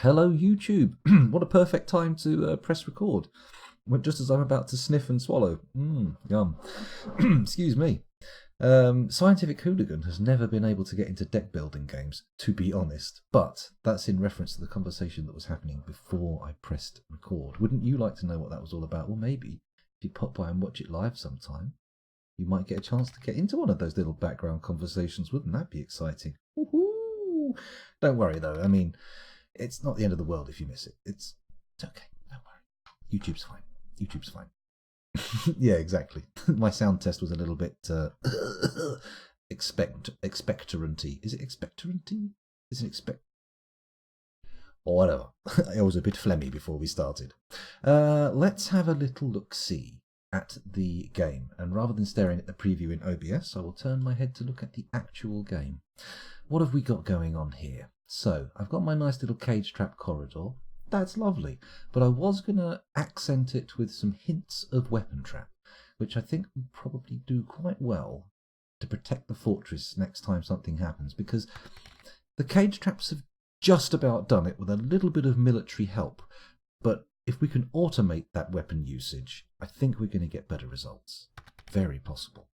Hello, YouTube. What a perfect time to press record. Just as I'm about to sniff and swallow. Yum. Excuse me. Scientific Hooligan has never been able to get into deck building games, to be honest. But that's in reference to the conversation that was happening before I pressed record. Wouldn't you like to know what that was all about? Well, maybe if you pop by and watch it live sometime, you might get a chance to get into one of those little background conversations. Wouldn't that be exciting? Woohoo! Don't worry, though. I mean, it's not the end of the world if you miss it. It's okay. Don't worry. YouTube's fine. YouTube's fine. Yeah, exactly. My sound test was a little bit expectoranty. Is it expectoranty? Is it expect? Or whatever. I was a bit phlegmy before we started. Let's have a little look-see at the game. And rather than staring at the preview in OBS, I will turn my head to look at the actual game. What have we got going on here? So, I've got my nice little cage trap corridor. That's lovely. But I was going to accent it with some hints of weapon trap, which I think would probably do quite well to protect the fortress next time something happens, because the cage traps have just about done it with a little bit of military help. But if we can automate that weapon usage, I think we're going to get better results. Very possible.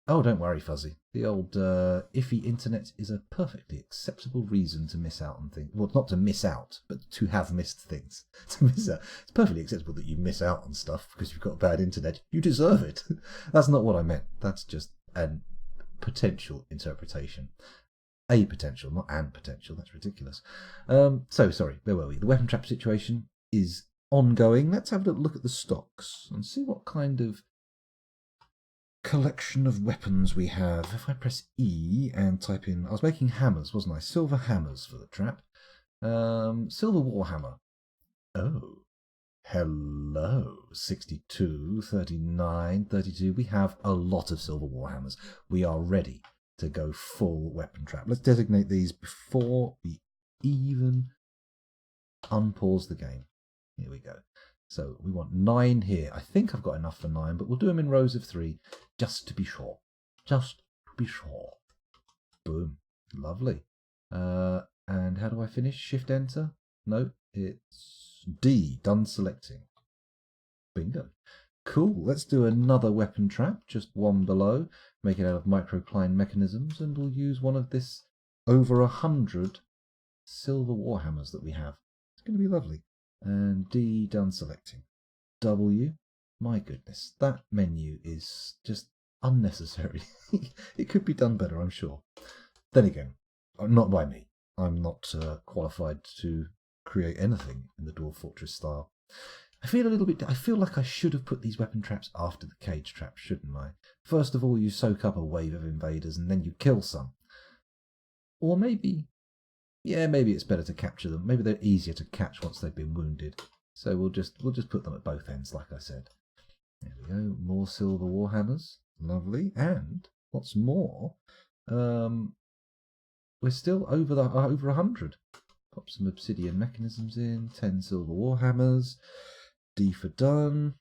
Oh, don't worry, Fuzzy. The old iffy internet is a perfectly acceptable reason to miss out on things. Well, not to miss out, but to have missed things. To miss out. It's perfectly acceptable that you miss out on stuff because you've got bad internet. You deserve it. That's not what I meant. That's just a potential interpretation. A potential, not an potential. That's ridiculous. Sorry, where were we? The weapon trap situation is ongoing. Let's have a look at the stocks and see what kind of collection of weapons we have. If I press E and type in, I was making hammers, wasn't I? Silver hammers for the trap. Silver warhammer. Oh, hello. 62, 39, 32. We have a lot of silver warhammers. We are ready to go full weapon trap. Let's designate these before we even unpause the game. Here we go. So we want 9 here. I think I've got enough for 9, but we'll do them in rows of 3 just to be sure. Just to be sure. Boom. Lovely. And how do I finish? Shift enter? No, it's D. Done selecting. Bingo. Cool. Let's do another weapon trap, just one below. Make it out of microcline mechanisms, and we'll use one of this over 100 silver warhammers that we have. It's going to be lovely. And D, done selecting. W, my goodness, that menu is just unnecessary. It could be done better, I'm sure. Then again, not by me. I'm not qualified to create anything in the Dwarf Fortress style. I feel like I should have put these weapon traps after the cage traps, shouldn't I? First of all, you soak up a wave of invaders and then you kill some. Or maybe it's better to capture them. Maybe they're easier to catch once they've been wounded. So we'll just put them at both ends, like I said. There we go. More silver warhammers. Lovely. And what's more, we're still over 100. Pop some obsidian mechanisms in. 10 silver warhammers. D for done.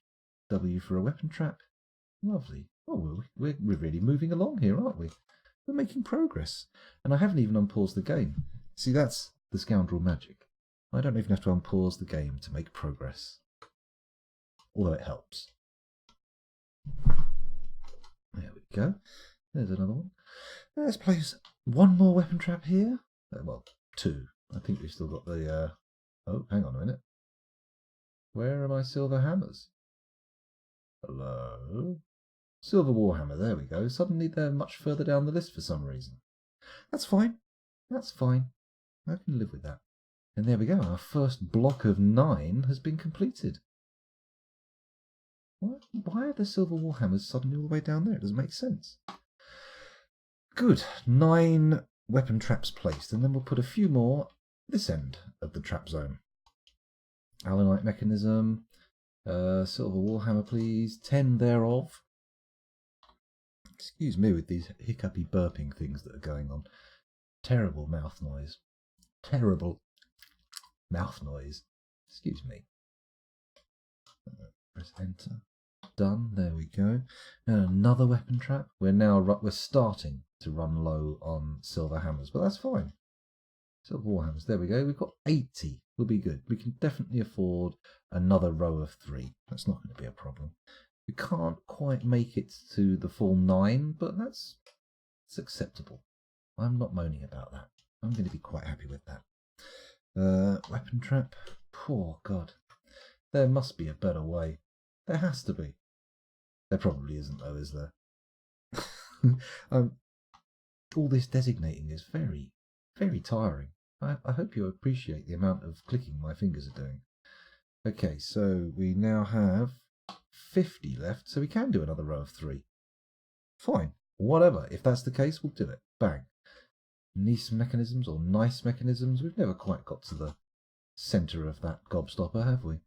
W for a weapon trap. Lovely. Oh, we're really moving along here, aren't we? We're making progress. And I haven't even unpaused the game. See, that's the scoundrel magic. I don't even have to unpause the game to make progress. Although it helps. There we go. There's another one. Let's place one more weapon trap here. Well, 2. I think we've still got the... Oh, hang on a minute. Where are my silver hammers? Hello? Silver warhammer, there we go. Suddenly they're much further down the list for some reason. That's fine. That's fine. I can live with that. And there we go. Our first block of 9 has been completed. Why are the silver warhammers suddenly all the way down there? It doesn't make sense. Good. 9 weapon traps placed. And then we'll put a few more this end of the trap zone. Allanite mechanism. Silver warhammer, please. 10 thereof. Excuse me with these hiccupy burping things that are going on. Terrible mouth noise. Terrible mouth noise. Excuse me. Press enter. Done. There we go. And another weapon trap. We're starting to run low on silver hammers, but that's fine. Silver Warhammers, there we go. We've got 80. We'll be good. We can definitely afford another row of 3. That's not going to be a problem. We can't quite make it to the full 9, but it's acceptable. I'm not moaning about that. I'm going to be quite happy with that. Weapon trap. Poor God. There must be a better way. There has to be. There probably isn't though, is there? All this designating is very, very tiring. I hope you appreciate the amount of clicking my fingers are doing. Okay, so we now have 50 left, so we can do another row of 3. Fine, whatever. If that's the case, we'll do it. Bang. Nice mechanisms or nice mechanisms. We've never quite got to the centre of that gobstopper, have we?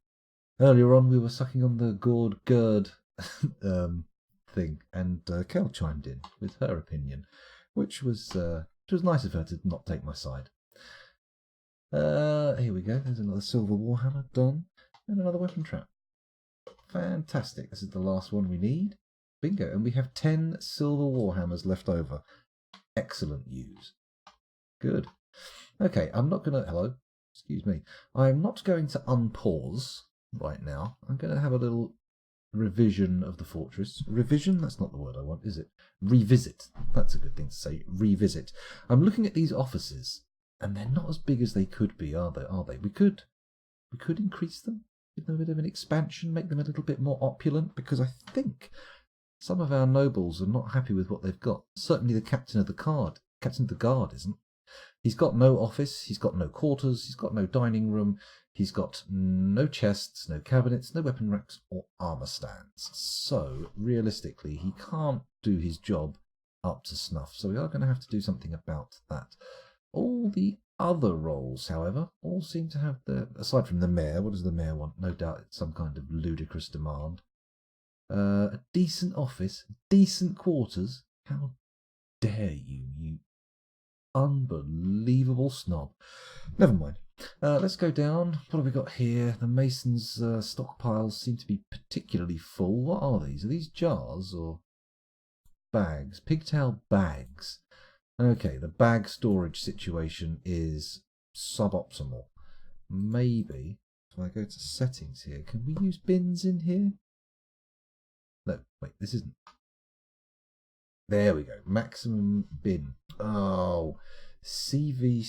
Earlier on, we were sucking on the gourd gird thing, and Kel chimed in with her opinion, which was nice of her to not take my side. Here we go. There's another silver warhammer done, and another weapon trap. Fantastic. This is the last one we need. Bingo. And we have 10 silver warhammers left over. Excellent news. Good. Okay, I'm not going to... Hello? Excuse me. I'm not going to unpause right now. I'm going to have a little revision of the fortress. Revision? That's not the word I want, is it? Revisit. That's a good thing to say. Revisit. I'm looking at these offices, and they're not as big as they could be, are they? We could increase them. Give them a bit of an expansion, make them a little bit more opulent, because I think some of our nobles are not happy with what they've got. Certainly the captain of the guard isn't. He's got no office, he's got no quarters, he's got no dining room, he's got no chests, no cabinets, no weapon racks or armour stands. So, realistically, he can't do his job up to snuff. So we are going to have to do something about that. All the other roles, however, all seem to have aside from the mayor, what does the mayor want? No doubt it's some kind of ludicrous demand. A decent office, decent quarters. How dare you, you unbelievable snob. Never mind. Let's go down. What have we got here? The masons' stockpiles seem to be particularly full. What are these? Are these jars or bags? Pigtail bags. Okay, the bag storage situation is suboptimal. Maybe, if I go to settings here, can we use bins in here? No, wait, this isn't. There we go. Maximum bin. Oh, CV.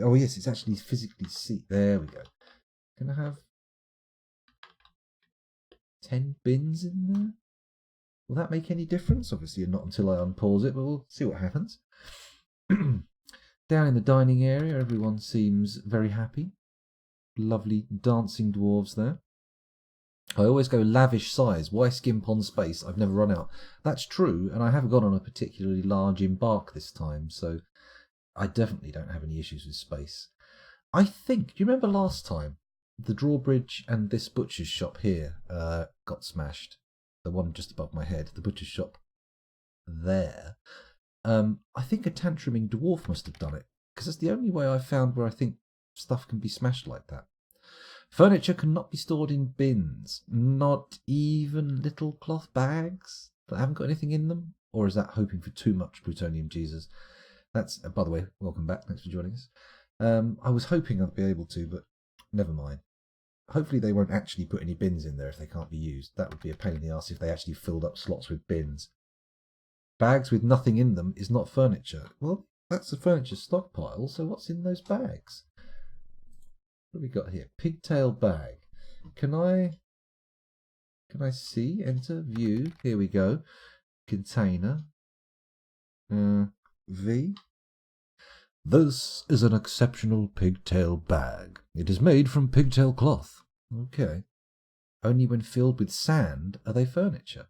Oh, yes, it's actually physically C. There we go. Can I have 10 bins in there? Will that make any difference? Obviously, not until I unpause it, but we'll see what happens. Down in the dining area, everyone seems very happy. Lovely dancing dwarves there. I always go lavish size. Why skimp on space? I've never run out. That's true, and I haven't gone on a particularly large embark this time, so I definitely don't have any issues with space. I think, do you remember last time the drawbridge and this butcher's shop here got smashed? The one just above my head, the butcher's shop there. I think a tantruming dwarf must have done it, because it's the only way I've found where I think stuff can be smashed like that. Furniture cannot be stored in bins, not even little cloth bags that haven't got anything in them? Or is that hoping for too much, Plutonium Jesus? That's, by the way, welcome back, thanks for joining us. I was hoping I'd be able to, but never mind. Hopefully they won't actually put any bins in there if they can't be used. That would be a pain in the arse if they actually filled up slots with bins. Bags with nothing in them is not furniture. Well, that's a furniture stockpile, so what's in those bags? What have we got here? Pigtail bag. Can I see? Enter, view. Here we go. Container. V. This is an exceptional pigtail bag. It is made from pigtail cloth. Okay. Only when filled with sand are they furniture.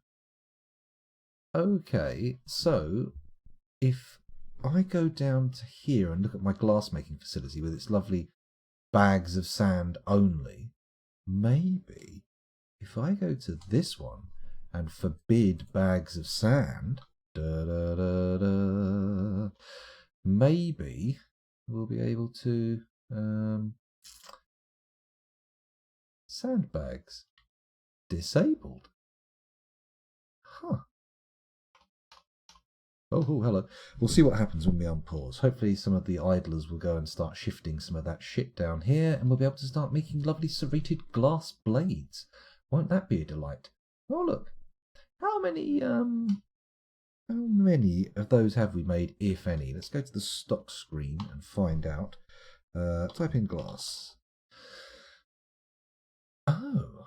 Okay, so if I go down to here and look at my glassmaking facility with its lovely bags of sand only, maybe if I go to this one and forbid bags of sand, maybe we'll be able to sandbags disabled. Huh. Oh, hello. We'll see what happens when we unpause. Hopefully some of the idlers will go and start shifting some of that shit down here, and we'll be able to start making lovely serrated glass blades. Won't that be a delight? Oh, look. How many of those have we made, if any? Let's go to the stock screen and find out. Type in glass. Oh,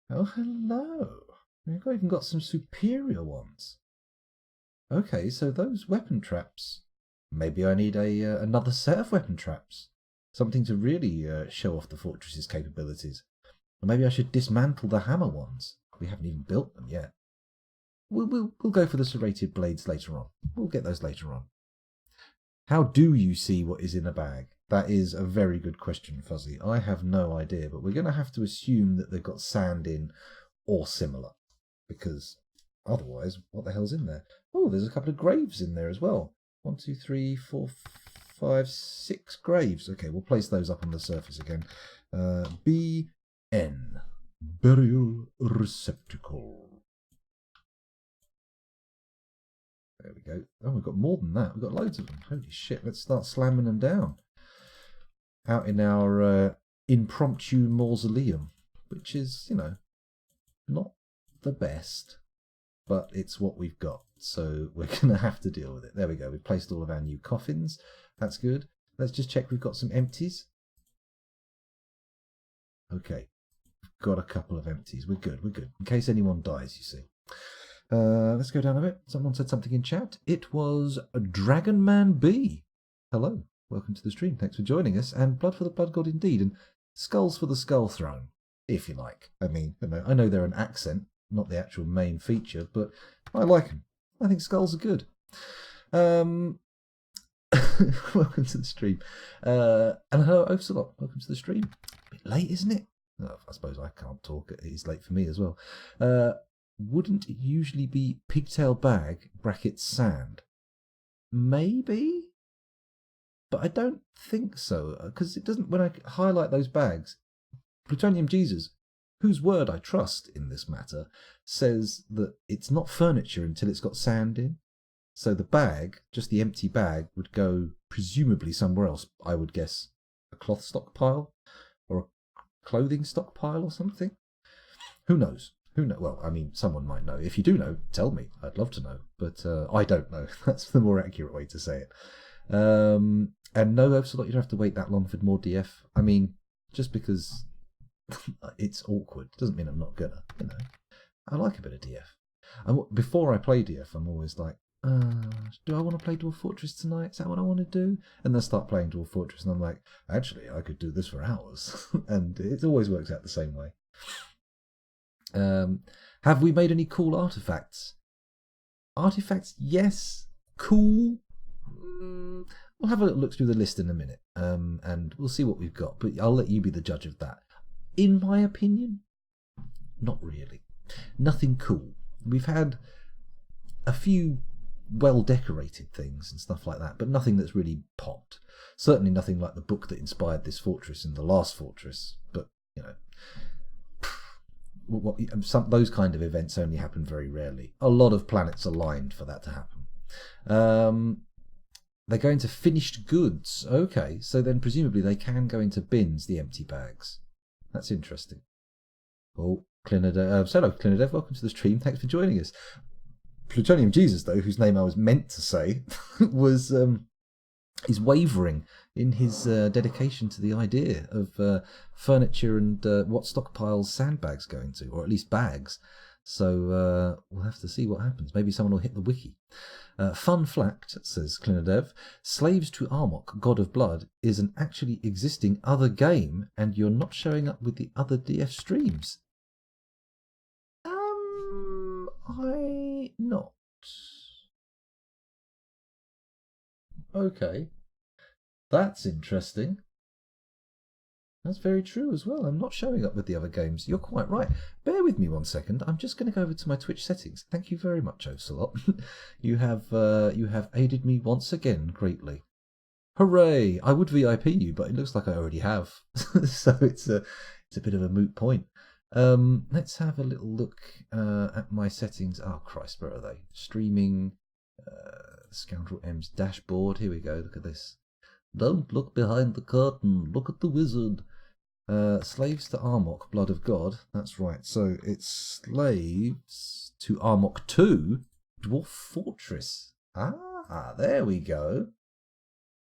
hello. We've even got some superior ones. Okay, so those weapon traps. Maybe I need another set of weapon traps. Something to really show off the fortress's capabilities. Or maybe I should dismantle the hammer ones. We haven't even built them yet. We'll go for the serrated blades later on. We'll get those later on. How do you see what is in a bag? That is a very good question, Fuzzy. I have no idea, but we're going to have to assume that they've got sand in or similar. Because otherwise, what the hell's in there? Oh, there's a couple of graves in there as well. 1, 2, 3, 4, 5, 6 graves. Okay, we'll place those up on the surface again. BN. Burial receptacle. There we go. Oh, we've got more than that. We've got loads of them. Holy shit, let's start slamming them down. Out in our impromptu mausoleum, which is, you know, not the best, but it's what we've got. So we're going to have to deal with it. There we go. We've placed all of our new coffins. That's good. Let's just check we've got some empties. Okay. We've got a couple of empties. We're good. We're good. In case anyone dies, you see. Let's go down a bit. Someone said something in chat. It was Dragon Man B. Hello. Welcome to the stream. Thanks for joining us. And Blood for the Blood God indeed. And Skulls for the Skull Throne, if you like. I mean, you know, I know they're an accent, not the actual main feature, but I like them. I think skulls are good. Welcome to the stream. And hello, Ocelot. Welcome to the stream. A bit late, isn't it? Oh, I suppose I can't talk. It is late for me as well. Wouldn't it usually be pigtail bag, brackets sand? Maybe? But I don't think so, because it doesn't, when I highlight those bags, Plutonium Jesus, whose word I trust in this matter, says that it's not furniture until it's got sand in. So the bag, just the empty bag, would go presumably somewhere else. I would guess a cloth stockpile or a clothing stockpile or something. Who knows? Who knows? Well, I mean, someone might know. If you do know, tell me. I'd love to know. But I don't know. That's the more accurate way to say it. And no, Ocelot, you don't have to wait that long for more DF. I mean, just because it's awkward doesn't mean I'm not gonna, you know. I like a bit of DF. Before I play DF, I'm always like, do I want to play Dwarf Fortress tonight? Is that what I want to do? And then I start playing Dwarf Fortress, and I'm like, actually, I could do this for hours. And it always works out the same way. Have we made any cool artifacts? Artifacts, yes. Cool. We'll have a little look through the list in a minute, and we'll see what we've got. But I'll let you be the judge of that. In my opinion, not really. Nothing cool. We've had a few well-decorated things and stuff like that, but nothing that's really popped. Certainly nothing like the book that inspired this fortress in the last fortress. But, you know, those kind of events only happen very rarely. A lot of planets aligned for that to happen. They're going to finished goods. Okay, so then presumably they can go into bins, the empty bags. That's interesting. Oh, Clinidev. Hello, Clinidev. Welcome to the stream. Thanks for joining us. Plutonium Jesus, though, whose name I was meant to say, was is wavering in his dedication to the idea of furniture and what stockpiles sandbags go into, or at least bags. So we'll have to see what happens. Maybe someone will hit the wiki. Fun fact, says Clinidev, Slaves to Armok, God of Blood, is an actually existing other game, and you're not showing up with the other DF streams. I not. Okay. That's interesting. That's very true as well. I'm not showing up with the other games. You're quite right. Bear with me 1 second. I'm just going to go over to my Twitch settings. Thank you very much, Ocelot. You have aided me once again greatly. Hooray! I would VIP you, but it looks like I already have. So it's a bit of a moot point. Let's have a little look at my settings. Oh Christ, where are they? Streaming, Scoundrel M's dashboard. Here we go. Look at this. Don't look behind the curtain. Look at the wizard. Slaves to Armok, Blood of God. That's right. So it's slaves to Armok 2, Dwarf Fortress. Ah, there we go.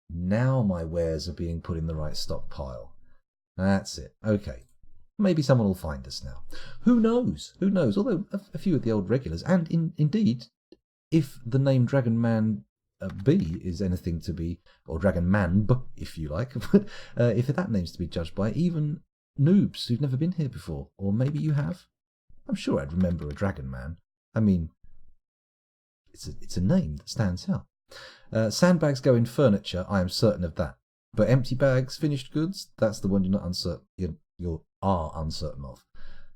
Now my wares are being put in the right stockpile. That's it. Okay. Maybe someone will find us now. Who knows? Who knows? Although a few of the old regulars, and indeed, if the name Dragon Man B is anything to be, or Dragon Man B, if you like, but if that name's to be judged by, even noobs who've never been here before, or maybe you have. I'm sure I'd remember a Dragon Man. I mean, it's a name that stands out. Sandbags go in furniture, I am certain of that. But empty bags, finished goods, that's the one you're not uncertain. You are uncertain of.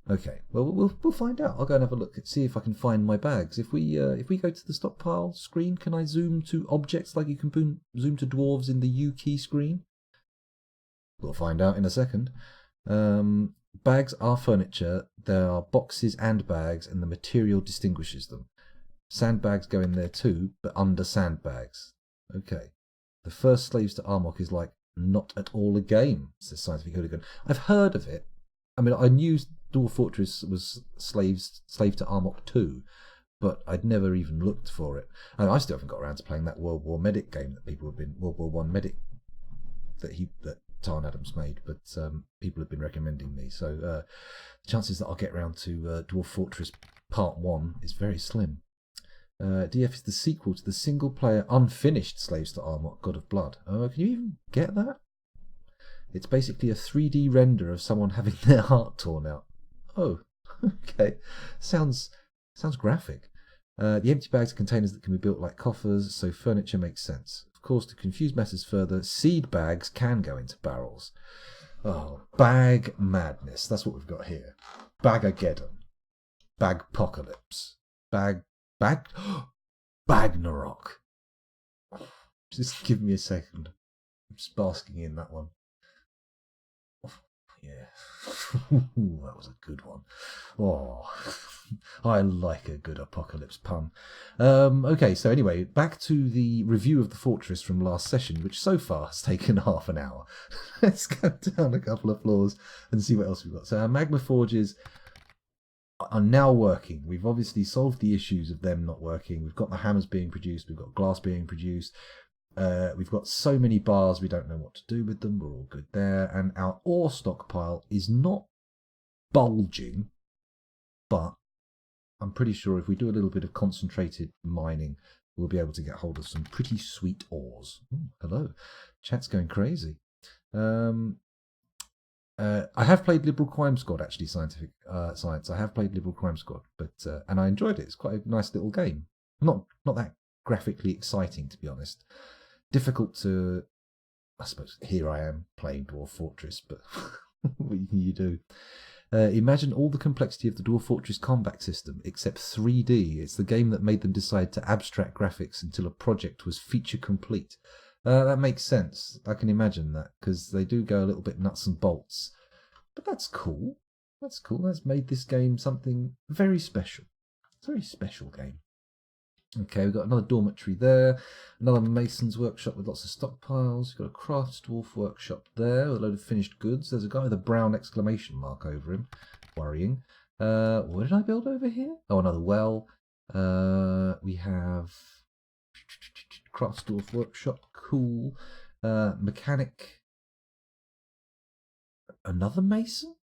Okay, well we'll find out. I'll go and have a look, see if I can find my bags. If we go to the stockpile screen, can I zoom to objects like you can zoom to dwarves in the U key screen? We'll find out in a second. Bags are furniture. There are boxes and bags, and the material distinguishes them. Sandbags go in there too, but under sandbags. Okay. The first Slaves to Armok is like not at all a game, says Scientific Hooligan. I've heard of it. I mean, I knew Dwarf Fortress was Slave to Armok 2, but I'd never even looked for it. And I still haven't got around to playing that World War Medic game that people have been, World War One Medic that Tarn Adams made, but people have been recommending me. So the chances that I'll get around to Dwarf Fortress Part 1 is very slim. DF is the sequel to the single-player unfinished Slaves to Armok, God of Blood. Can you even get that? It's basically a 3D render of someone having their heart torn out. Oh, okay. Sounds graphic. The empty bags are containers that can be built like coffers, so furniture makes sense. Of course, to confuse matters further, seed bags can go into barrels. Oh, bag madness. That's what we've got here. Bagageddon. Bagpocalypse. Bagnarok. Just give me a second. I'm just basking in that one. Yeah. That was a good one. Oh, I like a good apocalypse pun. Okay, so anyway, back to the review of the fortress from last session, which so far has taken half an hour. Let's go down a couple of floors and see what else we've got. So our magma forges are now working. We've obviously solved the issues of them not working. We've got the hammers being produced. We've got glass being produced. We've got so many bars we don't know what to do with them. We're all good there. And our ore stockpile is not bulging, but I'm pretty sure if we do a little bit of concentrated mining, we'll be able to get hold of some pretty sweet ores. Ooh, hello. Chat's going crazy. I have played Liberal Crime Squad, actually, Scientific Science. I have played Liberal Crime Squad, but and I enjoyed it. It's quite a nice little game. Not that graphically exciting, to be honest. Difficult to, I suppose. Here I am playing Dwarf Fortress, but what can you do? Imagine all the complexity of the Dwarf Fortress combat system, except 3D. It's the game that made them decide to abstract graphics until a project was feature complete. That makes sense. I can imagine that, because they do go a little bit nuts and bolts. But that's cool. That's cool. That's made this game something very special. It's a very special game. Okay, we've got another dormitory there. Another mason's workshop with lots of stockpiles. We've got a crafts dwarf workshop there with a load of finished goods. There's a guy with a brown exclamation mark over him. Worrying. What did I build over here? Oh, another well. We have crafts dwarf workshop. Cool. Mechanic. Another mason?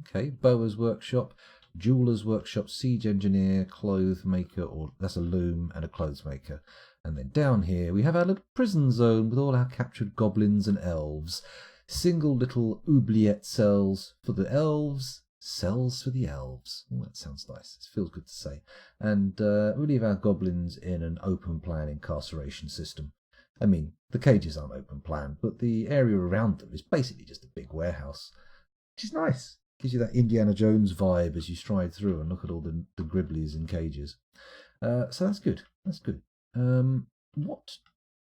Okay, Boa's workshop, jeweler's workshop, siege engineer, clothes maker, or that's a loom and a clothes maker. And then down here we have our little prison zone with all our captured goblins and elves. Single little oubliette cells for the elves, cells for the elves. Oh, that sounds nice. It feels good to say. And we leave our goblins in an open plan incarceration system. I mean, the cages aren't open plan, but the area around them is basically just a big warehouse, which is nice. Gives you that Indiana Jones vibe as you stride through and look at all the gribblies in cages. So that's good. That's good. What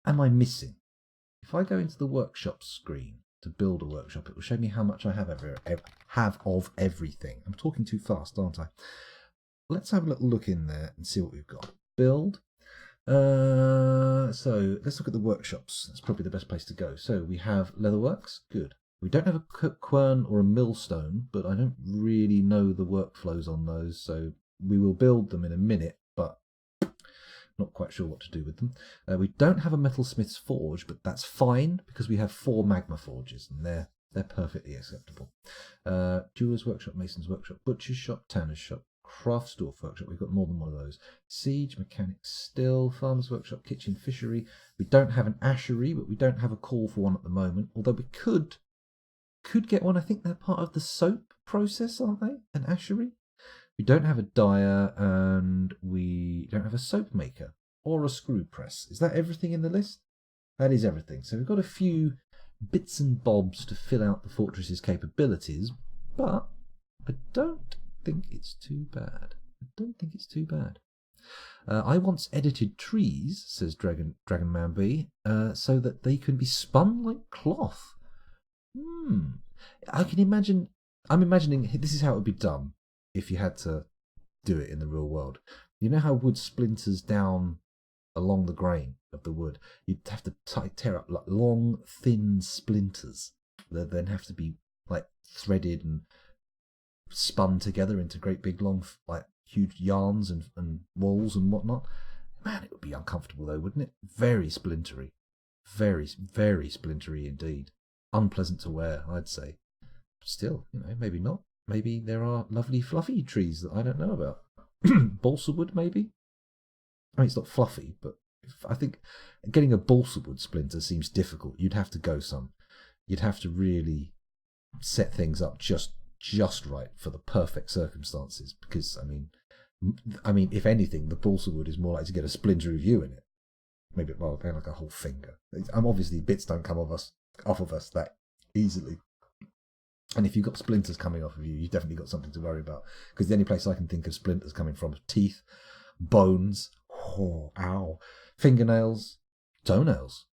am I missing? If I go into the workshop screen to build a workshop, it will show me how much I have of everything. I'm talking too fast, aren't I? Let's have a little look in there and see what we've got. Build. So let's look at the workshops. That's probably the best place to go. So we have Leatherworks. Good. We don't have a quern or a millstone, but I don't really know the workflows on those, so we will build them in a minute, but not quite sure what to do with them. We don't have a metalsmith's forge, but that's fine because we have 4 magma forges, and they're perfectly acceptable. Jeweler's workshop, mason's workshop, butcher's shop, tanner's shop, craft dwarf workshop. We've got more than one of those. Siege, mechanics, still, farmer's workshop, kitchen, fishery. We don't have an ashery, but we don't have a call for one at the moment, although we could get one. I think they're part of the soap process, aren't they? An ashery. We don't have a dyer, and we don't have a soap maker or a screw press. Is that everything in the list? That is everything. So we've got a few bits and bobs to fill out the fortress's capabilities, but I don't think it's too bad. I once edited trees, says Dragon Man B, so that they can be spun like cloth. I can imagine. I'm imagining this is how it would be done if you had to do it in the real world. You know how wood splinters down along the grain of the wood? You'd have to tear up like long, thin splinters that then have to be like threaded and spun together into great big long, like huge yarns and walls and whatnot. Man, it would be uncomfortable though, wouldn't it? Very splintery. Very, very splintery indeed. Unpleasant to wear, I'd say. Still, maybe not. Maybe there are lovely fluffy trees that I don't know about. Balsa wood, maybe? I mean, it's not fluffy, but I think getting a balsa wood splinter seems difficult. You'd have to go some. You'd have to really set things up just right for the perfect circumstances. Because, I mean, if anything, the balsa wood is more likely to get a splinter of you in it. Maybe like a whole finger. Obviously, bits don't come off of us that easily. And if you've got splinters coming off of you, you've definitely got something to worry about. Because the only place I can think of splinters coming from is teeth, bones, fingernails, toenails.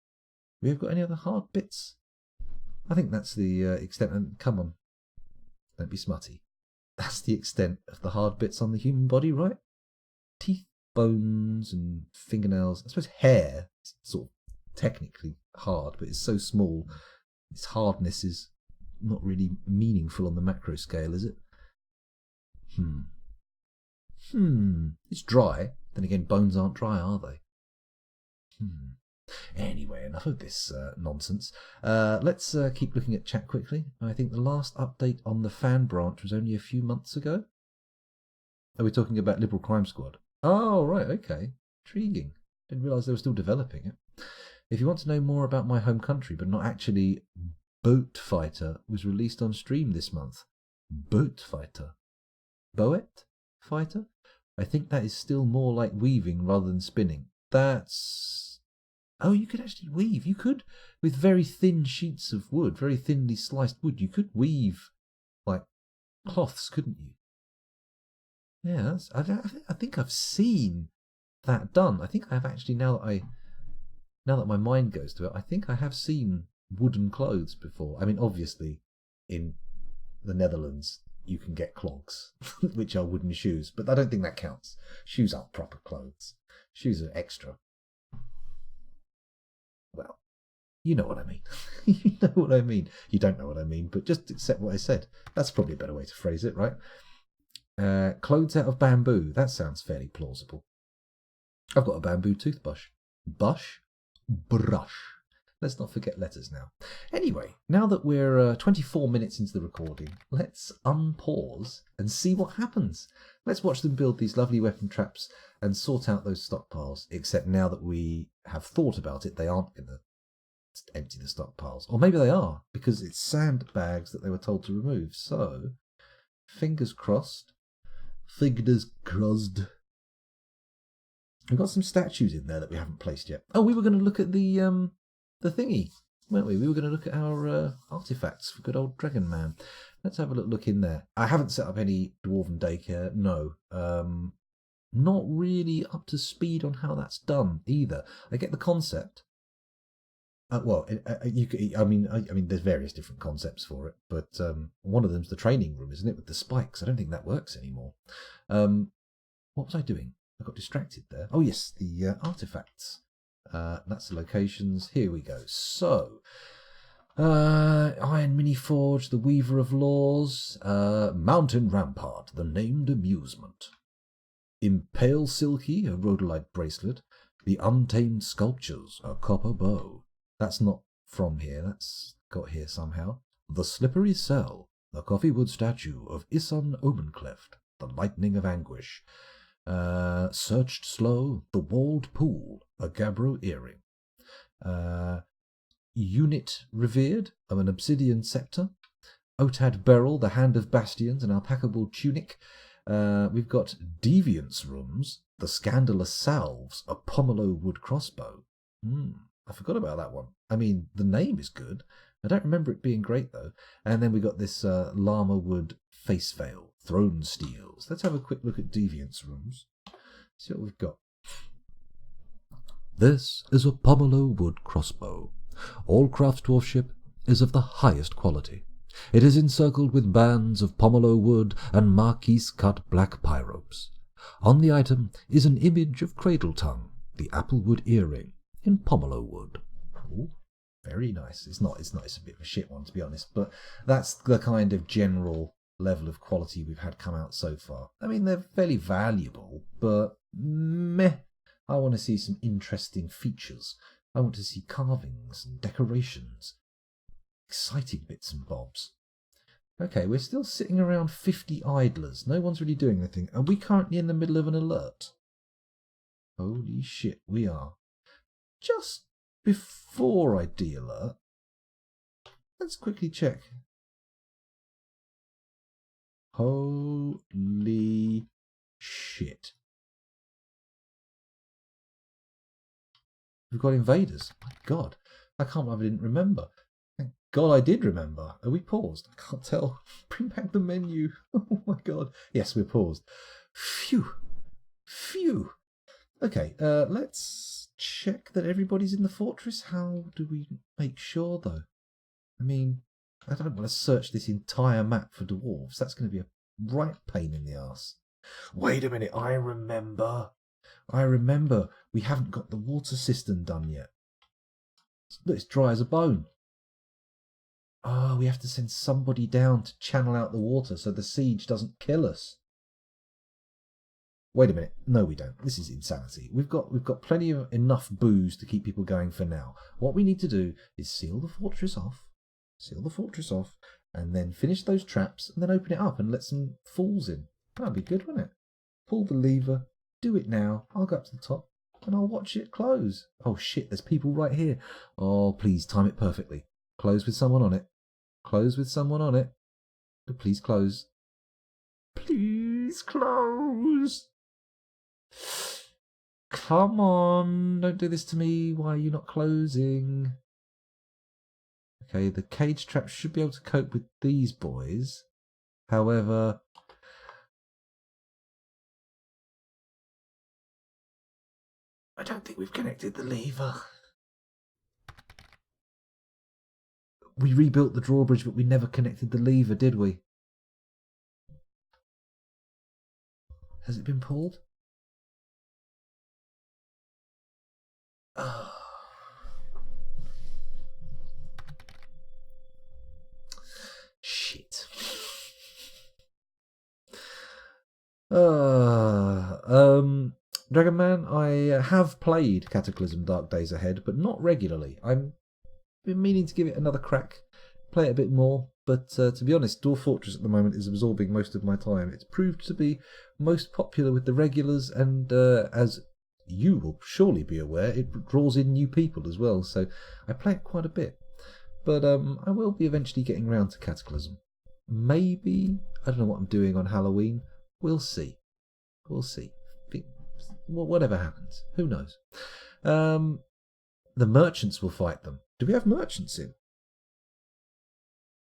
We have got any other hard bits? I think that's the extent. And come on, don't be smutty. That's the extent of the hard bits on the human body, right? Teeth, bones, and fingernails. I suppose hair is sort of technically hard, but it's so small. Its hardness is not really meaningful on the macro scale, is it? It's dry. Then again, bones aren't dry, are they? Anyway, enough of this nonsense. Let's keep looking at chat quickly. I think the last update on the fan branch was only a few months ago. Are we talking about Liberal Crime Squad? Oh, right, okay. Intriguing. Didn't realise they were still developing it. If you want to know more about my home country, but not actually Boat Fighter, was released on stream this month. Boat Fighter. Boet Fighter? I think that is still more like weaving rather than spinning. That's... Oh, you could actually weave. You could, with very thin sheets of wood, very thinly sliced wood, you could weave, like, cloths, couldn't you? Yeah, I think I've seen that done. I think I have actually, now that my mind goes to it, I think I have seen wooden clothes before. I mean, obviously, in the Netherlands, you can get clogs, which are wooden shoes, but I don't think that counts. Shoes aren't proper clothes. Shoes are extra. Well, you know what I mean. You know what I mean. You don't know what I mean, but just accept what I said. That's probably a better way to phrase it, right? Clothes out of bamboo. That sounds fairly plausible. I've got a bamboo toothbrush. Brush. Let's not forget letters now. Anyway, now that we're 24 minutes into the recording, let's unpause and see what happens. Let's watch them build these lovely weapon traps and sort out those stockpiles, except now that we have thought about it, they aren't going to empty the stockpiles. Or maybe they are, because it's sandbags that they were told to remove. So, fingers crossed. Fingers crossed. We've got some statues in there that we haven't placed yet. Oh, we were going to look at the thingy, weren't we? We were going to look at our artifacts for good old Dragon Man. Let's have a look in there. I haven't set up any dwarven daycare. No. Not really up to speed on how that's done either. I get the concept. I mean, there's various different concepts for it, but one of them's the training room, isn't it, with the spikes? I don't think that works anymore. What was I doing? I got distracted there. Oh yes, the artifacts. That's the locations. Here we go. So, Iron Mini Forge, the Weaver of Laws, Mountain Rampart, the Named Amusement, Impale Silky, a rhodolite bracelet, the Untamed Sculptures, a copper bow. That's not from here, that's got here somehow. The Slippery Cell, the coffeewood statue of Isun Omencleft, the Lightning of Anguish. Searched Slow, the Walled Pool, a Gabbro earring. Unit Revered, of an Obsidian Scepter. Otad Beryl, the Hand of Bastions, an alpacable tunic. We've got Deviance Rooms, the Scandalous Salves, a pomelo wood crossbow. I forgot about that one. I mean, the name is good. I don't remember it being great, though. And then we got this llama wood face veil, throne steels. Let's have a quick look at Deviance Rooms. See what we've got. This is a pomelo wood crossbow. All craftsdwarfship is of the highest quality. It is encircled with bands of pomelo wood and marquise-cut black pyropes. On the item is an image of Cradle Tongue, the applewood earring, in pomelo wood. Ooh, very nice. It's a bit of a shit one, to be honest, but that's the kind of general level of quality we've had come out so far. I mean, they're fairly valuable, but meh. I want to see some interesting features. I want to see carvings and decorations. Exciting bits and bobs. Okay, we're still sitting around 50 idlers. No one's really doing anything. Are we currently in the middle of an alert? Holy shit, we are. Just before I de-alert, let's quickly check. Holy shit. We've got invaders. My God, I can't believe I didn't remember. Thank God I did remember. Are we paused? I can't tell. Bring back the menu. Oh my God. Yes, we're paused. Phew. Phew. Okay, let's check that everybody's in the fortress. How do we make sure, though? I mean, I don't want to search this entire map for dwarves. That's going to be a right pain in the arse. Wait a minute, I remember. We haven't got the water system done yet. It's dry as a bone. Oh, we have to send somebody down to channel out the water so the siege doesn't kill us. Wait a minute. No, we don't. This is insanity. We've got plenty of enough booze to keep people going for now. What we need to do is seal the fortress off, and then finish those traps, and then open it up and let some fools in. That'd be good, wouldn't it? Pull the lever. Do it now. I'll go up to the top and I'll watch it close. Oh shit, there's people right here. Oh, please time it perfectly. Close with someone on it. Close with someone on it. Oh, please close. Please close. Come on, don't do this to me. Why are you not closing? Okay, the cage trap should be able to cope with these boys. However, I don't think we've connected the lever. We rebuilt the drawbridge, but we never connected the lever, did we? Has it been pulled? Oh. Shit. Dragon Man, I have played Cataclysm Dark Days Ahead, but not regularly. I've been meaning to give it another crack, play it a bit more, but to be honest, Dwarf Fortress at the moment is absorbing most of my time. It's proved to be most popular with the regulars, and as you will surely be aware, it draws in new people as well, so I play it quite a bit. But I will be eventually getting round to Cataclysm. Maybe, I don't know what I'm doing on Halloween. We'll see. Whatever happens, who knows? The merchants will fight them. Do we have merchants in?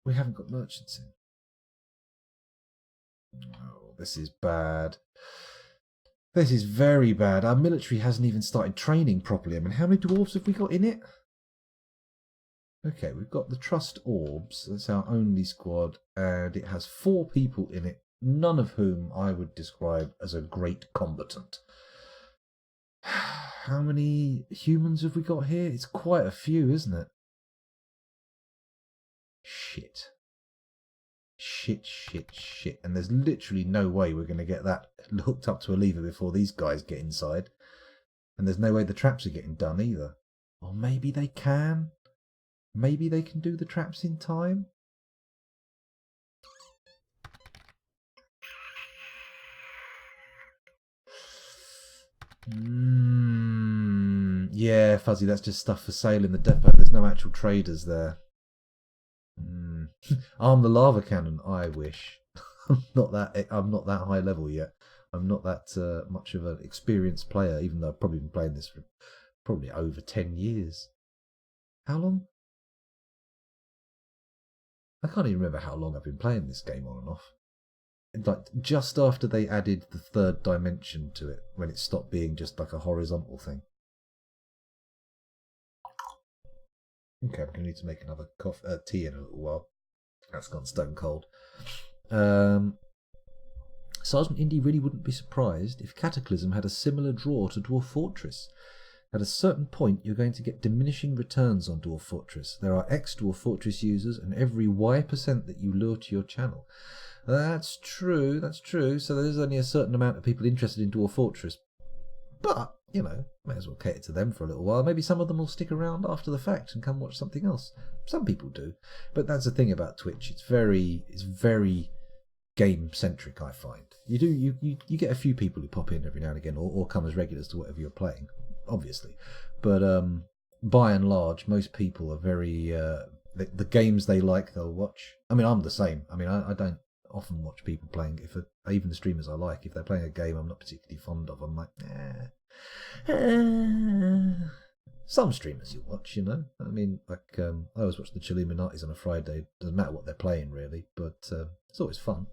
We haven't got merchants in. Oh, this is bad. This is very bad. Our military hasn't even started training properly. I mean, how many dwarves have we got in it? Okay, we've got the Trust Orbs. That's our only squad, and it has 4 people in it, none of whom I would describe as a great combatant. How many humans have we got here? It's quite a few, isn't it? Shit. Shit. And there's literally no way we're going to get that hooked up to a lever before these guys get inside. And there's no way the traps are getting done either. Or maybe they can. Maybe they can do the traps in time. Yeah, Fuzzy, that's just stuff for sale in the depot. There's no actual traders there. Arm the lava cannon. I wish. I'm not that high level yet. I'm not that much of an experienced player, even though I've probably been playing this for probably over 10 years. How long? I can't even remember how long I've been playing this game on and off. Like just after they added the third dimension to it, when it stopped being just like a horizontal thing. Okay, I'm going to need to make another tea in a little while. That's gone stone cold. Sergeant Indy really wouldn't be surprised if Cataclysm had a similar draw to Dwarf Fortress. At a certain point, you're going to get diminishing returns on Dwarf Fortress. There are ex-Dwarf Fortress users, and every Y% that you lure to your channel. That's true. So there's only a certain amount of people interested in Dwarf Fortress. But, you know, may as well cater to them for a little while. Maybe some of them will stick around after the fact and come watch something else. Some people do. But that's the thing about Twitch. It's very game-centric, I find. You get a few people who pop in every now and again or come as regulars to whatever you're playing, obviously. But by and large, most people are very... the games they like, they'll watch. I mean, I'm the same. I mean, I don't often watch people playing, even the streamers I like, if they're playing a game I'm not particularly fond of, I'm like, Some streamers you watch, you know. I mean, like, I always watch the Chilluminatis on a Friday. Doesn't matter what they're playing, really, but it's always fun.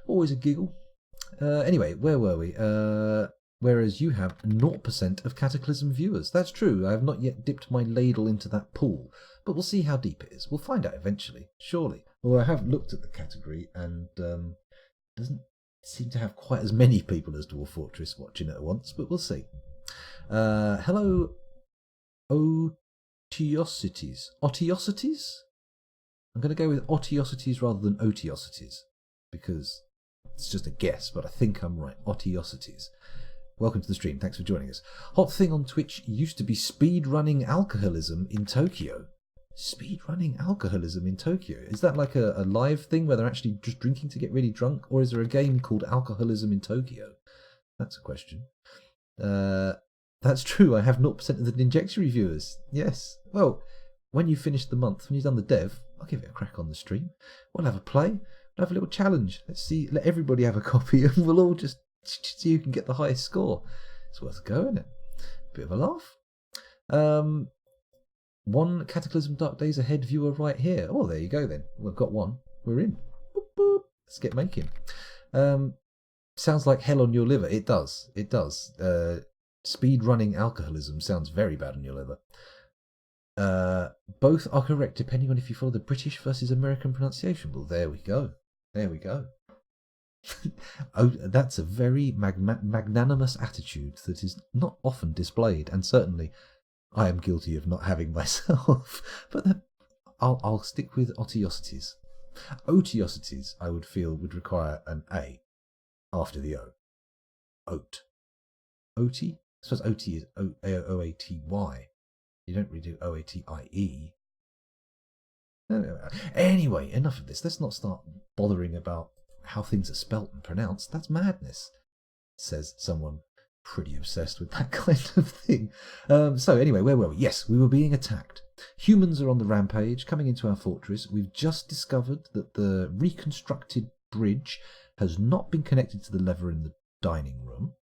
Always a giggle. Anyway, where were we? Whereas you have 0% of Cataclysm viewers. That's true. I have not yet dipped my ladle into that pool, but we'll see how deep it is. We'll find out eventually, surely. Although I have looked at the category and doesn't seem to have quite as many people as Dwarf Fortress watching it at once, but we'll see. Hello, Otiosities. Otiosities? I'm going to go with Otiosities rather than Otiosities, because it's just a guess, but I think I'm right. Otiosities. Welcome to the stream. Thanks for joining us. Hot thing on Twitch used to be speedrunning alcoholism in Tokyo. Speedrunning alcoholism in Tokyo? Is that like a live thing where they're actually just drinking to get really drunk? Or is there a game called Alcoholism in Tokyo? That's a question. That's true. I have 0% of the Ninjexury viewers. Yes. Well, when you finish the month, when you've done the dev, I'll give it a crack on the stream. We'll have a play. We'll have a little challenge. Let's see. Let everybody have a copy and we'll all just see who can get the highest score. It's worth a go, isn't it? Bit of a laugh. One Cataclysm Dark Days Ahead viewer right here. Oh, there you go then. We've got one. We're in. Boop, boop. Let's get making. Sounds like hell on your liver. It does. It does. Speed running alcoholism sounds very bad on your liver. Both are correct depending on if you follow the British versus American pronunciation. Well, there we go. There we go. Oh, that's a very magnanimous attitude that is not often displayed, and certainly I am guilty of not having myself. But I'll stick with Otiosities. Otiosities, I would feel, would require an A after the O. Oat. Oti? I suppose Oti is O-A-T-Y. You don't really do O-A-T-I-E. Anyway, enough of this. Let's not start bothering about how things are spelt and pronounced. That's madness, says someone pretty obsessed with that kind of thing. So anyway, where were we? Yes, we were being attacked. Humans are on the rampage, coming into our fortress. We've just discovered that the reconstructed bridge has not been connected to the lever in the dining room.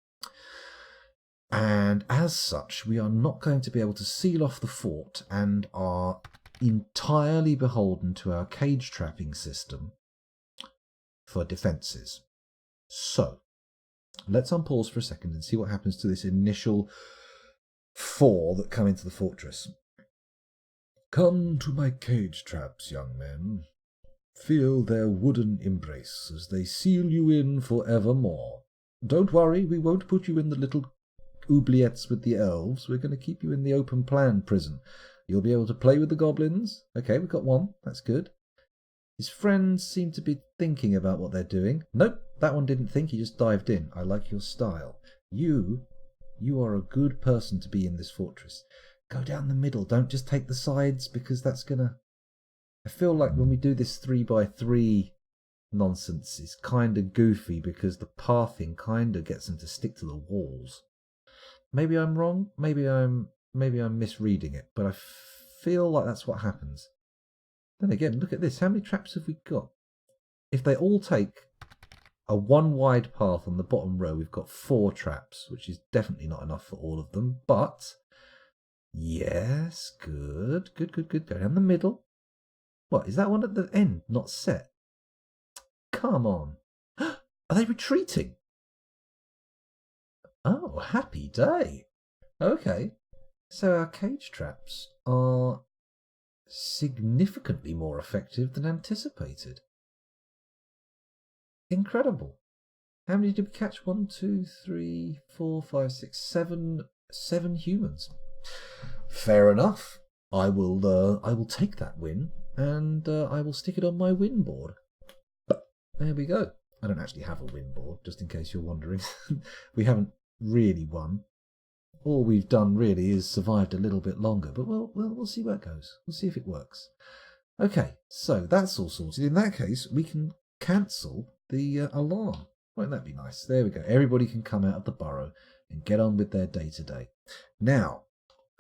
And as such, we are not going to be able to seal off the fort and are entirely beholden to our cage trapping system for defences. So, let's unpause for a second and see what happens to this initial 4 that come into the fortress. Come to my cage traps, young men. Feel their wooden embrace as they seal you in for evermore. Don't worry, we won't put you in the little oubliettes with the elves. We're going to keep you in the open plan prison. You'll be able to play with the goblins. Okay, we've got one. That's good. His friends seem to be thinking about what they're doing. Nope, that one didn't think. He just dived in. I like your style. You are a good person to be in this fortress. Go down the middle. Don't just take the sides, because that's going to... I feel like when we do this 3x3 nonsense, it's kind of goofy, because the pathing kind of gets them to stick to the walls. Maybe I'm wrong. Maybe I'm misreading it, but I feel like that's what happens. Then again, look at this. How many traps have we got? If they all take a one wide path on the bottom row, we've got 4 traps, which is definitely not enough for all of them. But, yes, good. Go down the middle. What, is that one at the end not set? Come on. Are they retreating? Oh, happy day. Okay. So our cage traps are significantly more effective than anticipated. Incredible. How many did we catch? 1, 2, 3, 4, 5, 6, 7. 7 humans. Fair enough. I will take that win, and I will stick it on my win board. There we go. I don't actually have a win board, just in case you're wondering. We haven't really won. All we've done really is survived a little bit longer, but we'll see where it goes. We'll see if it works. Okay, so that's all sorted. In that case, we can cancel the alarm. Won't that be nice? There we go. Everybody can come out of the burrow and get on with their day-to-day. Now,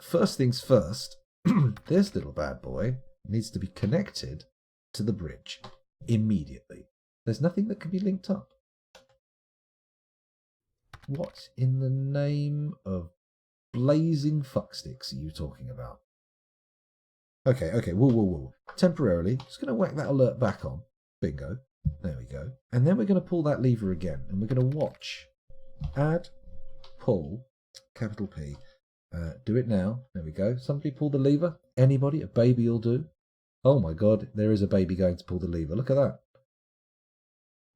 first things first, this little bad boy needs to be connected to the bridge immediately. There's nothing that can be linked up. What in the name of blazing fucksticks are you talking about? Okay, whoa. Temporarily, just going to whack that alert back on. Bingo. There we go. And then we're going to pull that lever again, and we're going to watch. Add, pull, capital P. Do it now. There we go. Somebody pull the lever. Anybody? A baby will do. Oh my god, there is a baby going to pull the lever. Look at that.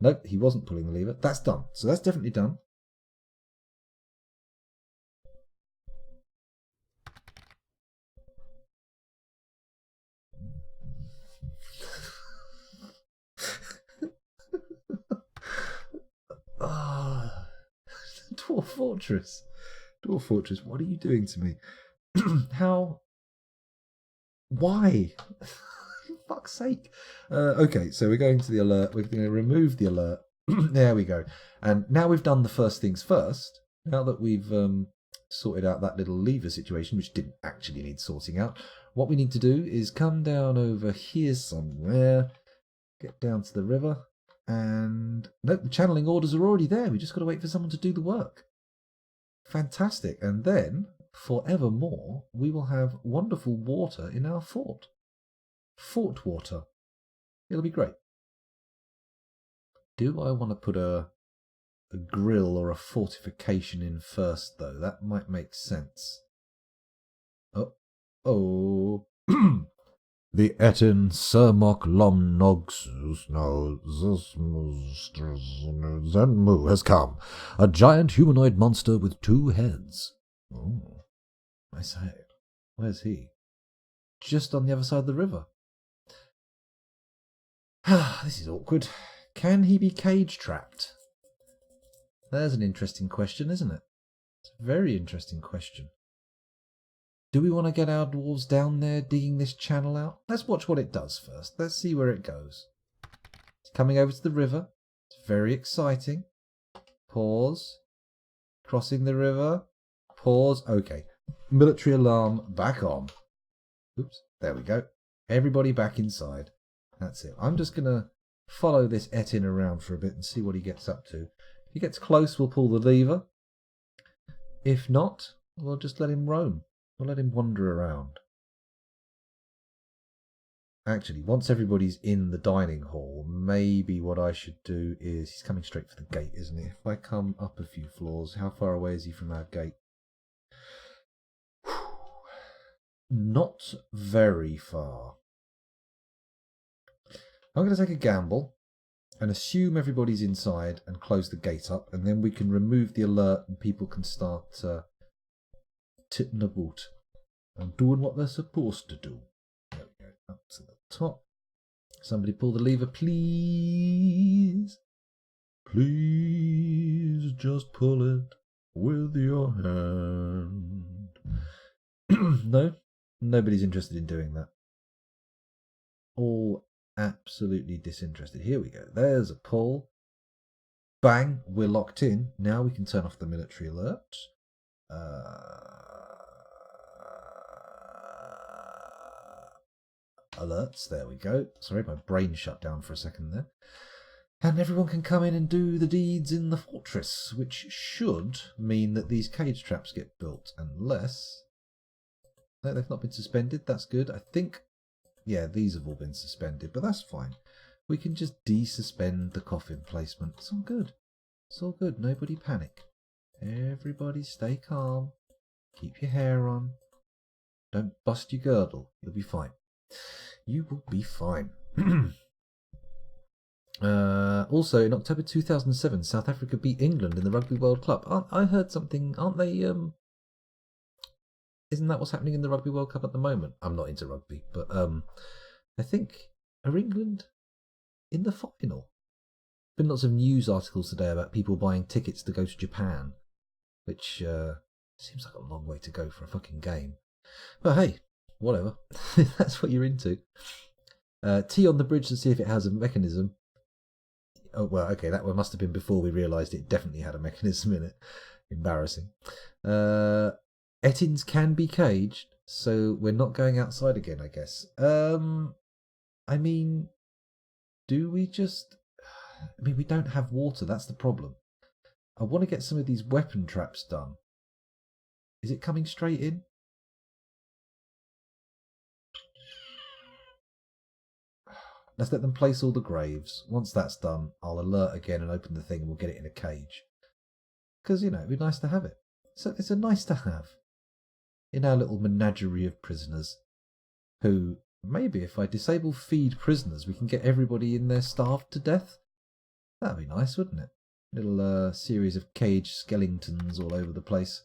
Nope, he wasn't pulling the lever. That's done. So that's definitely done. Ah, Dwarf Fortress. Dwarf Fortress, what are you doing to me? How? Why? For fuck's sake. Okay, so we're going to the alert. We're going to remove the alert. There we go. And now we've done the first things first. Now that we've sorted out that little lever situation, which didn't actually need sorting out, what we need to do is come down over here somewhere, get down to the river, and nope, the channeling orders are already there. We just got to wait for someone to do the work. Fantastic. And then, forevermore, we will have wonderful water in our fort. Fort water. It'll be great. Do I want to put a grill or a fortification in first, though? That might make sense. Oh. The Etin Sermok Lom Nogsus no Zenmu has come. A giant humanoid monster with 2 heads. Oh, I say. Where's he? Just on the other side of the river. This is awkward. Can he be cage trapped? There's an interesting question, isn't it? It's a very interesting question. Do we want to get our dwarves down there digging this channel out? Let's watch what it does first. Let's see where it goes. It's coming over to the river. It's very exciting. Pause. Crossing the river. Pause. Okay. Military alarm back on. Oops. There we go. Everybody back inside. That's it. I'm just going to follow this Etin around for a bit and see what he gets up to. If he gets close, we'll pull the lever. If not, we'll just let him roam. We'll let him wander around. Actually, once everybody's in the dining hall, maybe what I should do is... He's coming straight for the gate, isn't he? If I come up a few floors, how far away is he from our gate? Not very far. I'm going to take a gamble and assume everybody's inside and close the gate up, and then we can remove the alert and people can start titting about and doing what they're supposed to do. There we go, up to the top. Somebody pull the lever, please. Please just pull it with your hand. No? Nobody's interested in doing that. All absolutely disinterested. Here we go. There's a pull. Bang, we're locked in. Now we can turn off the military alert. Alerts, there we go. Sorry, my brain shut down for a second there. And everyone can come in and do the deeds in the fortress, which should mean that these cage traps get built, unless... No, they've not been suspended, that's good. I think, yeah, these have all been suspended, but that's fine. We can just desuspend the coffin placement. It's all good. It's all good, nobody panic. Everybody stay calm. Keep your hair on. Don't bust your girdle, you'll be fine. You will be fine. Also, in October 2007, South Africa beat England in the Rugby World Cup. I heard something, aren't they, isn't that what's happening in the Rugby World Cup at the moment? I'm not into rugby, but I think, are England in the final? Been lots of news articles today about people buying tickets to go to Japan, which seems like a long way to go for a fucking game. But hey, whatever. If that's what you're into. Tea on the bridge to see if it has a mechanism. Oh, well, okay, that one must have been before we realised it definitely had a mechanism in it. Embarrassing. Ettins can be caged, so we're not going outside again, I guess. I mean, do we just... I mean, we don't have water, that's the problem. I want to get some of these weapon traps done. Is it coming straight in? Let's let them place all the graves. Once that's done, I'll alert again and open the thing and we'll get it in a cage. Because, you know, it'd be nice to have it. So it's a nice to have in our little menagerie of prisoners who, maybe if I disable feed prisoners, we can get everybody in there starved to death. That'd be nice, wouldn't it? Little series of cage skeletons all over the place.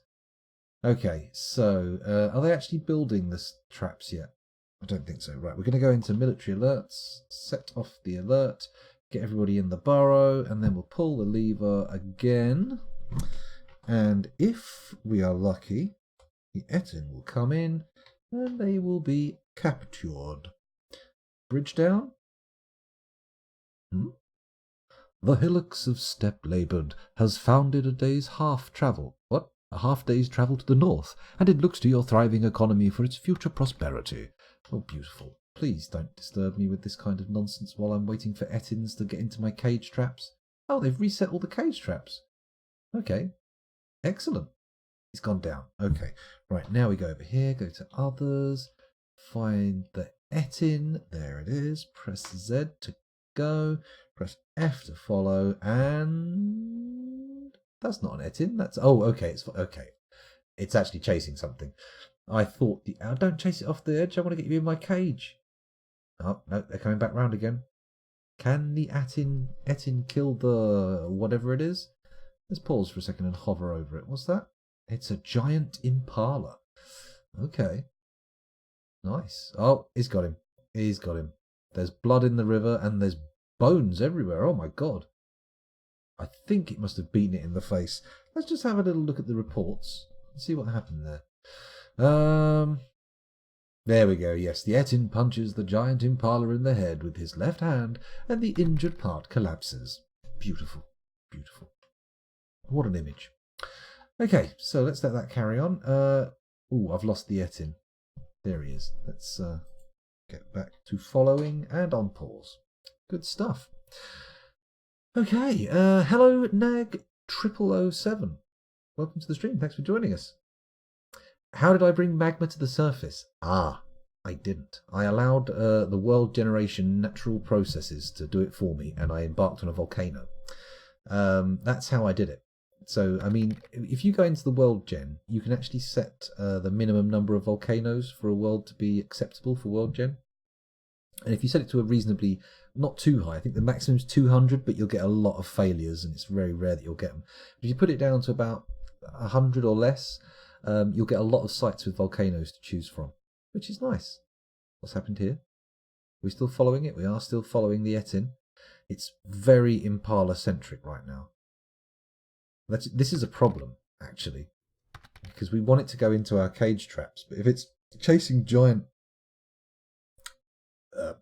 Okay, so are they actually building the traps yet? I don't think so. Right, we're going to go into military alerts, set off the alert, get everybody in the burrow, and then we'll pull the lever again. And if we are lucky, the Ettin will come in and they will be captured. Bridge down. The hillocks of steppe labored has founded a day's half travel. What? A half day's travel to the north, and it looks to your thriving economy for its future prosperity. Oh, beautiful. Please don't disturb me with this kind of nonsense while I'm waiting for Ettins to get into my cage traps. Oh, they've reset all the cage traps. Okay. Excellent. It's gone down. Okay. Right, now we go over here, go to others, find the Ettin. There it is. Press Z to go. Press F to follow, and that's not an Ettin. That's okay. It's okay. It's actually chasing something. I thought don't chase it off the edge. I want to get you in my cage. Oh no, they're coming back round again. Can the Ettin kill the whatever it is? Let's pause for a second and hover over it. What's that? It's a giant impala. Okay. Nice. Oh, he's got him. He's got him. There's blood in the river and there's bones everywhere. Oh my god. I think it must have beaten it in the face. Let's just have a little look at the reports and see what happened there. There we go. Yes, the Ettin punches the giant impala in the head with his left hand and the injured part collapses. Beautiful. Beautiful. What an image. Okay, so let's let that carry on. Ooh, I've lost the Ettin. There he is. Let's get back to following and on pause. Good stuff. Okay, hello Nag 0007. Welcome to the stream. Thanks for joining us. How did I bring magma to the surface? Ah, I didn't. I allowed the world generation natural processes to do it for me, and I embarked on a volcano. That's how I did it. So, I mean, if you go into the world gen, you can actually set the minimum number of volcanoes for a world to be acceptable for world gen. And if you set it to a reasonably, not too high, I think the maximum is 200, but you'll get a lot of failures, and it's very rare that you'll get them. But if you put it down to about 100 or less, you'll get a lot of sites with volcanoes to choose from, which is nice. What's happened here? Are we still following it? We are still following the Etin. It's very Impala-centric right now. This is a problem, actually, because we want it to go into our cage traps, but if it's chasing giant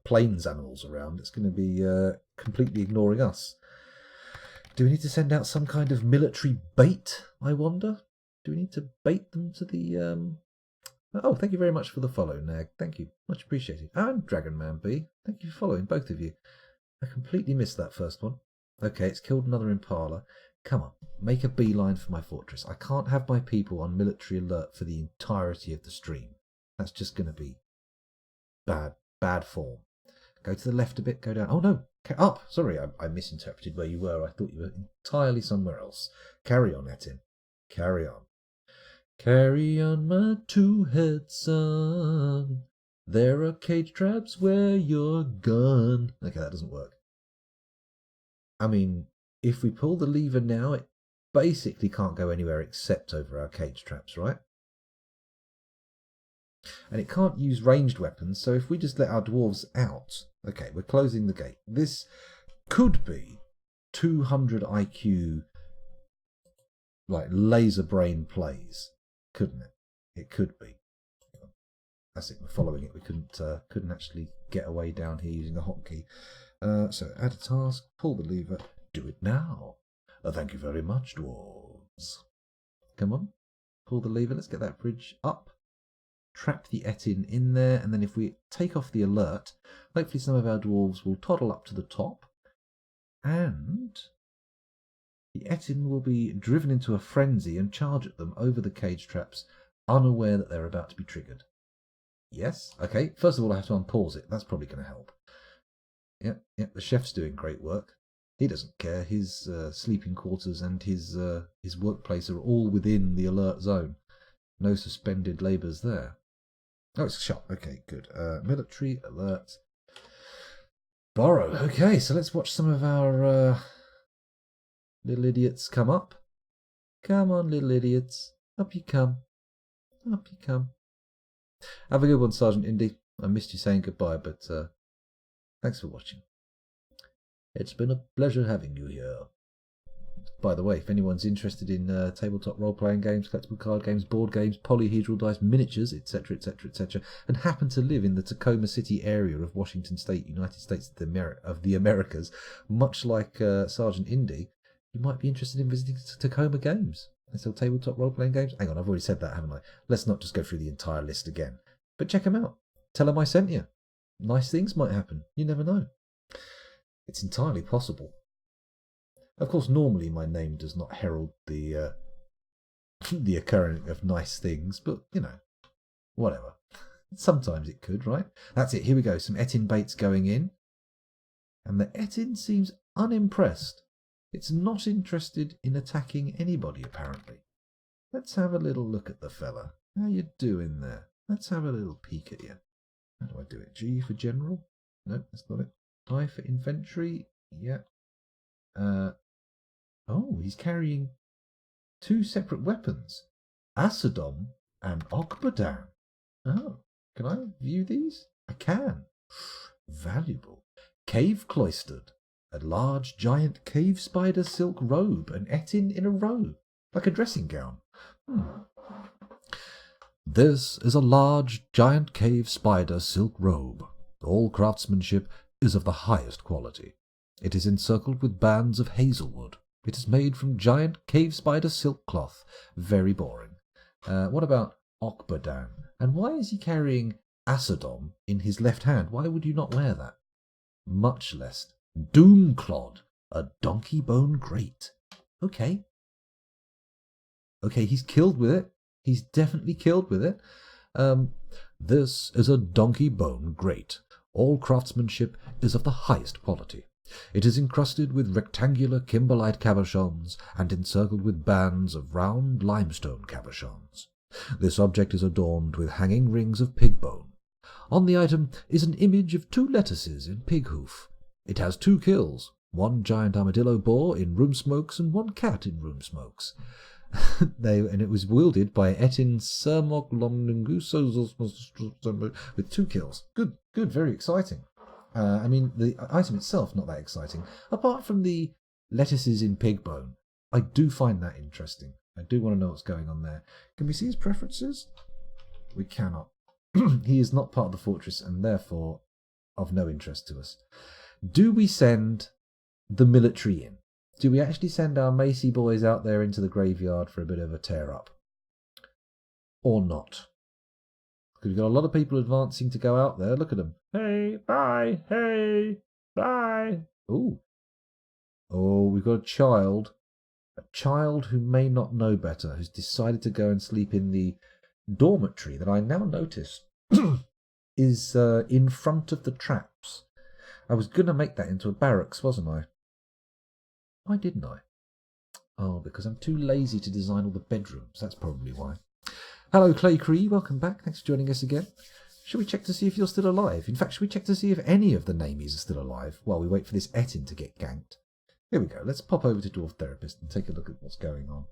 plains animals around, it's going to be completely ignoring us. Do we need to send out some kind of military bait, I wonder? Do we need to bait them to the... Oh, thank you very much for the follow, Nag. Thank you. Much appreciated. And Dragon Man B. Thank you for following, both of you. I completely missed that first one. Okay, it's killed another Impala. Come on, make a beeline for my fortress. I can't have my people on military alert for the entirety of the stream. That's just going to be bad form. Go to the left a bit, go down. Oh, no, up. Sorry, I misinterpreted where you were. I thought you were entirely somewhere else. Carry on, Etin. Carry on. Carry on, my two-head son. There are cage traps where you're gone. Okay, that doesn't work. I mean, if we pull the lever now, it basically can't go anywhere except over our cage traps, right? And it can't use ranged weapons, so if we just let our dwarves out... Okay, we're closing the gate. This could be 200 IQ, like, laser brain plays, couldn't it? It could be. That's it, we're following it. We couldn't actually get away down here using a hotkey. So add a task, pull the lever, do it now. Thank you very much, dwarves. Come on, pull the lever, let's get that bridge up. Trap the Etin in there, and then if we take off the alert, hopefully some of our dwarves will toddle up to the top, and the Etin will be driven into a frenzy and charge at them over the cage traps, unaware that they're about to be triggered. Yes? Okay, first of all I have to unpause it. That's probably going to help. Yep, the chef's doing great work. He doesn't care. His sleeping quarters and his workplace are all within the alert zone. No suspended labours there. Oh, it's a shop. Okay, good. Military alert. Borrow. Okay, so let's watch some of our little idiots come up. Come on, little idiots. Up you come. Up you come. Have a good one, Sergeant Indy. I missed you saying goodbye, but thanks for watching. It's been a pleasure having you here. By the way, if anyone's interested in tabletop role-playing games, collectible card games, board games, polyhedral dice, miniatures, etc., etc., etc., and happen to live in the Tacoma City area of Washington State, United States of the Americas, much like Sergeant Indy, you might be interested in visiting Tacoma Games. They sell tabletop role-playing games. Hang on, I've already said that, haven't I? Let's not just go through the entire list again. But check them out. Tell them I sent you. Nice things might happen. You never know. It's entirely possible. Of course, normally my name does not herald the the occurring of nice things, but, you know, whatever. Sometimes it could, right? That's it. Here we go. Some Etin baits going in. And the Etin seems unimpressed. It's not interested in attacking anybody, apparently. Let's have a little look at the fella. How you doing there? Let's have a little peek at you. How do I do it? G for general? No, that's not it. I for infantry? Yeah. Oh, he's carrying two separate weapons. Asadom and Okbadan. Oh, can I view these? I can. Valuable. Cave cloistered. A large giant cave spider silk robe. An Etin in a robe. Like a dressing gown. This is a large giant cave spider silk robe. All craftsmanship is of the highest quality. It is encircled with bands of hazelwood. It is made from giant cave spider silk cloth. Very boring. What about Okbadan? And why is he carrying Asadom in his left hand? Why would you not wear that? Much less Doomclod, a donkey bone grate. Okay. Okay, he's killed with it. He's definitely killed with it. This is a donkey bone grate. All craftsmanship is of the highest quality. It is encrusted with rectangular kimberlite cabochons and encircled with bands of round limestone cabochons. This object is adorned with hanging rings of pig bone. On the item is an image of two lettuces in pig hoof. It has 2 kills, one giant armadillo boar in room smokes and one cat in room smokes. And it was wielded by Etin Sermoglomnunguso with 2 kills. Good, very exciting. I mean, the item itself, not that exciting. Apart from the lettuces in pig bone, I do find that interesting. I do want to know what's going on there. Can we see his preferences? We cannot. He is not part of the fortress and therefore of no interest to us. Do we send the military in? Do we actually send our Macy boys out there into the graveyard for a bit of a tear up? Or not? Because we've got a lot of people advancing to go out there. Look at them. Hey, bye. Hey, bye. Ooh. Oh, we've got a child. A child who may not know better, who's decided to go and sleep in the dormitory that I now notice is in front of the traps. I was going to make that into a barracks, wasn't I? Why didn't I? Oh, because I'm too lazy to design all the bedrooms. That's probably why. Hello, Clay Cree. Welcome back. Thanks for joining us again. Should we check to see if you're still alive? In fact, should we check to see if any of the namies are still alive while we wait for this Etin to get ganked? Here we go. Let's pop over to Dwarf Therapist and take a look at what's going on.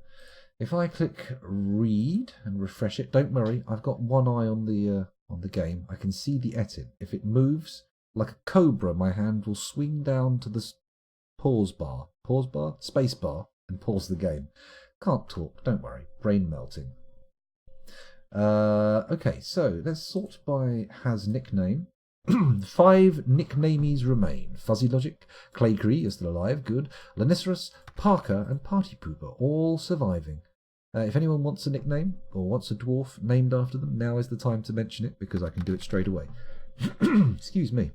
If I click read and refresh it, don't worry, I've got one eye on the game. I can see the Etin. If it moves like a cobra, my hand will swing down to the space bar, and pause the game. Can't talk, don't worry. Brain melting. Okay, so let's sort by has nickname. 5 nicknamees remain. Fuzzy Logic, Claygree is still alive, good. Lanicerus, Parker, and Party Pooper, all surviving. If anyone wants a nickname, or wants a dwarf named after them, now is the time to mention it, because I can do it straight away. Excuse me.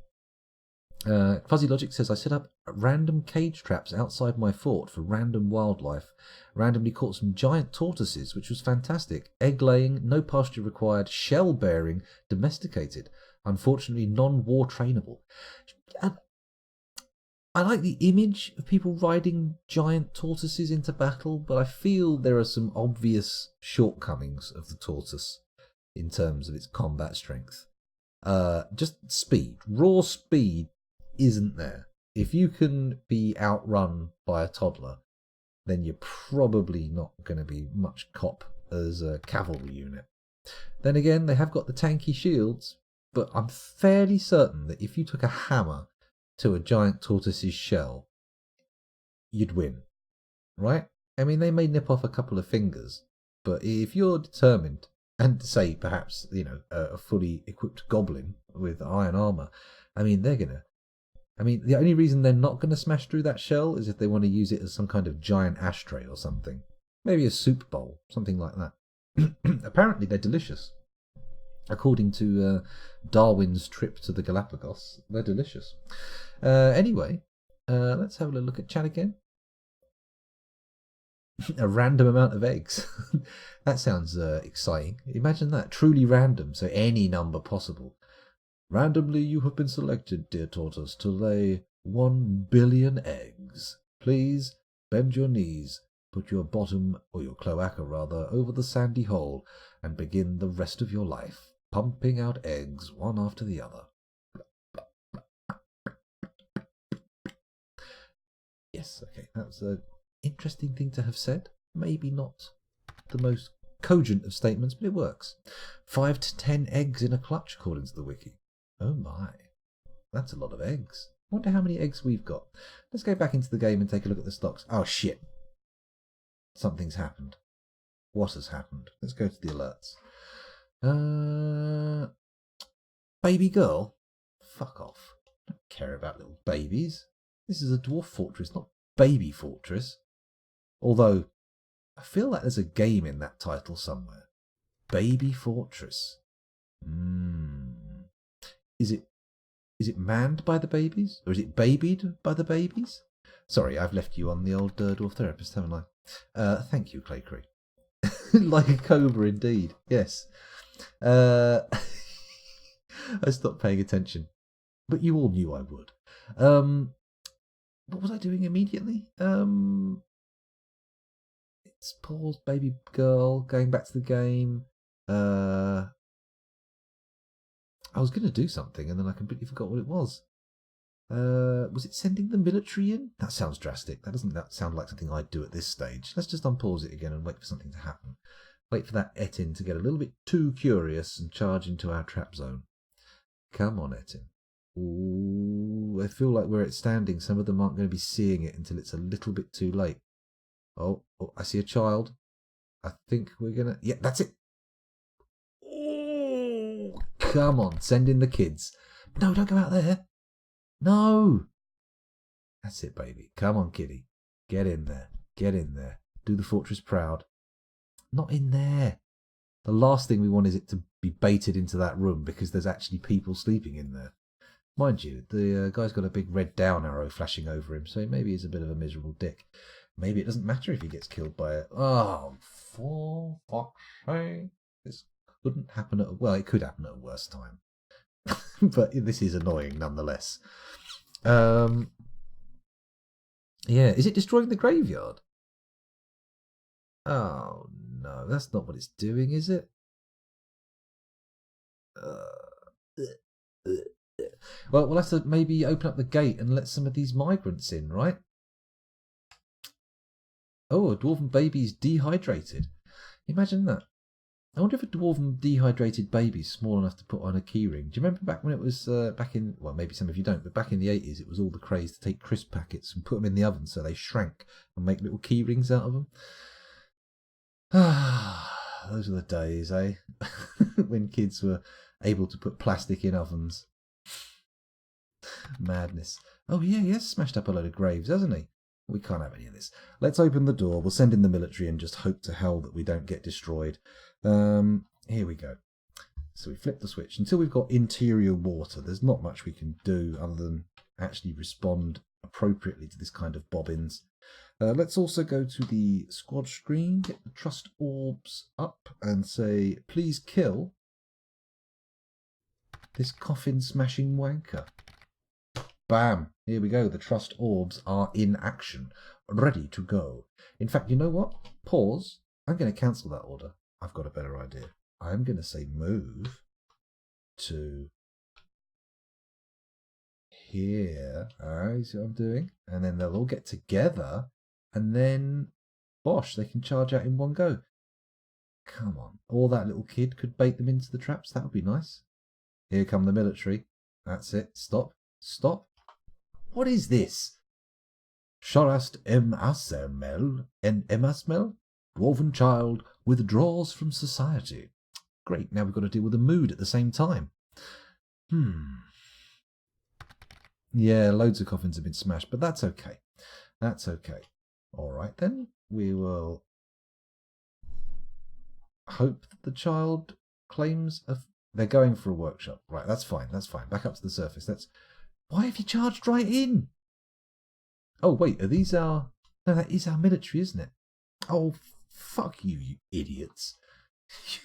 Fuzzy Logic says, I set up random cage traps outside my fort for random wildlife. Randomly caught some giant tortoises, which was fantastic. Egg laying, no pasture required, shell bearing, domesticated. Unfortunately, non-war trainable. I like the image of people riding giant tortoises into battle, but I feel there are some obvious shortcomings of the tortoise in terms of its combat strength. Just speed. Raw speed isn't there. If you can be outrun by a toddler, then you're probably not going to be much cop as a cavalry unit. Then again, they have got the tanky shields, but I'm fairly certain that if you took a hammer to a giant tortoise's shell, you'd win, right? I mean, they may nip off a couple of fingers, but if you're determined, and say perhaps, a fully equipped goblin with iron armor, I mean, the only reason they're not going to smash through that shell is if they want to use it as some kind of giant ashtray or something. Maybe a soup bowl, something like that. Apparently they're delicious. According to Darwin's trip to the Galapagos, they're delicious. Anyway, let's have a look at chat again. A random amount of eggs. That sounds exciting. Imagine that. Truly random, so any number possible. Randomly you have been selected, dear tortoise, to lay 1 billion eggs. Please bend your knees, put your bottom, or your cloaca rather, over the sandy hole, and begin the rest of your life, pumping out eggs one after the other. Yes, okay, that's an interesting thing to have said. Maybe not the most cogent of statements, but it works. 5 to 10 eggs in a clutch, according to the wiki. Oh my, that's a lot of eggs. I wonder how many eggs we've got. Let's go back into the game and take a look at the stocks. Oh shit. Something's happened. What has happened? Let's go to the alerts. Baby girl? Fuck off. I don't care about little babies. This is a dwarf fortress, not baby fortress. Although, I feel like there's a game in that title somewhere. Baby fortress. Is it manned by the babies? Or is it babied by the babies? Sorry, I've left you on the old dwarf therapist, haven't I? Thank you, Claycree. Like a cobra indeed, yes. I stopped paying attention. But you all knew I would. What was I doing immediately? It's paused, baby girl, going back to the game. I was going to do something and then I completely forgot what it was. Was it sending the military in? That sounds drastic. That doesn't sound like something I'd do at this stage. Let's just unpause it again and wait for something to happen. Wait for that Etin to get a little bit too curious and charge into our trap zone. Come on, Etin. Ooh, I feel like where it's standing, some of them aren't going to be seeing it until it's a little bit too late. Oh, I see a child. I think we're going to... Yeah, that's it. Oh, come on, send in the kids. No, don't go out there. No. That's it, baby. Come on, kiddie. Get in there. Get in there. Do the fortress proud. Not in there. The last thing we want is it to be baited into that room because there's actually people sleeping in there. Mind you, the guy's got a big red down arrow flashing over him, so maybe he's a bit of a miserable dick. Maybe it doesn't matter if he gets killed by it. Oh, for fuck's sake. This couldn't happen at... Well, it could happen at a worse time. But this is annoying nonetheless. Yeah, is it destroying the graveyard? Oh, no, that's not what it's doing, is it? Well, we'll have to maybe open up the gate and let some of these migrants in, right? Oh, a dwarven baby's dehydrated. Imagine that. I wonder if a dwarven dehydrated baby's small enough to put on a keyring. Do you remember back when it was back in... Well, maybe some of you don't, but back in the 80s, it was all the craze to take crisp packets and put them in the oven so they shrank and make little keyrings out of them. Ah, those are the days, eh? When kids were able to put plastic in ovens. Madness. Oh, yeah, he has smashed up a load of graves, hasn't he? We can't have any of this. Let's open the door. We'll send in the military and just hope to hell that we don't get destroyed. Here we go. So we flip the switch. Until we've got interior water, there's not much we can do other than actually respond appropriately to this kind of bobbins. Let's also go to the squad screen, get the trust orbs up and say, please kill this coffin smashing wanker. Bam! Here we go. The trust orbs are in action, ready to go. In fact, you know what? Pause. I'm going to cancel that order. I've got a better idea. I'm going to say move to here. Alright, see what I'm doing? And then they'll all get together, and then, bosh, they can charge out in one go. Come on. Or that little kid could bait them into the traps. That would be nice. Here come the military. That's it. Stop. Stop. What is this? Shorast Asmel en Emasmel? Dwarven child withdraws from society. Great, now we've got to deal with the mood at the same time. Yeah, loads of coffins have been smashed, but that's okay. That's okay. All right, then. We will hope that the child claims... They're going for a workshop. Right, that's fine. That's fine. Back up to the surface. Why have you charged right in? Oh, wait, are these our... No, that is our military, isn't it? Oh, fuck you, you idiots.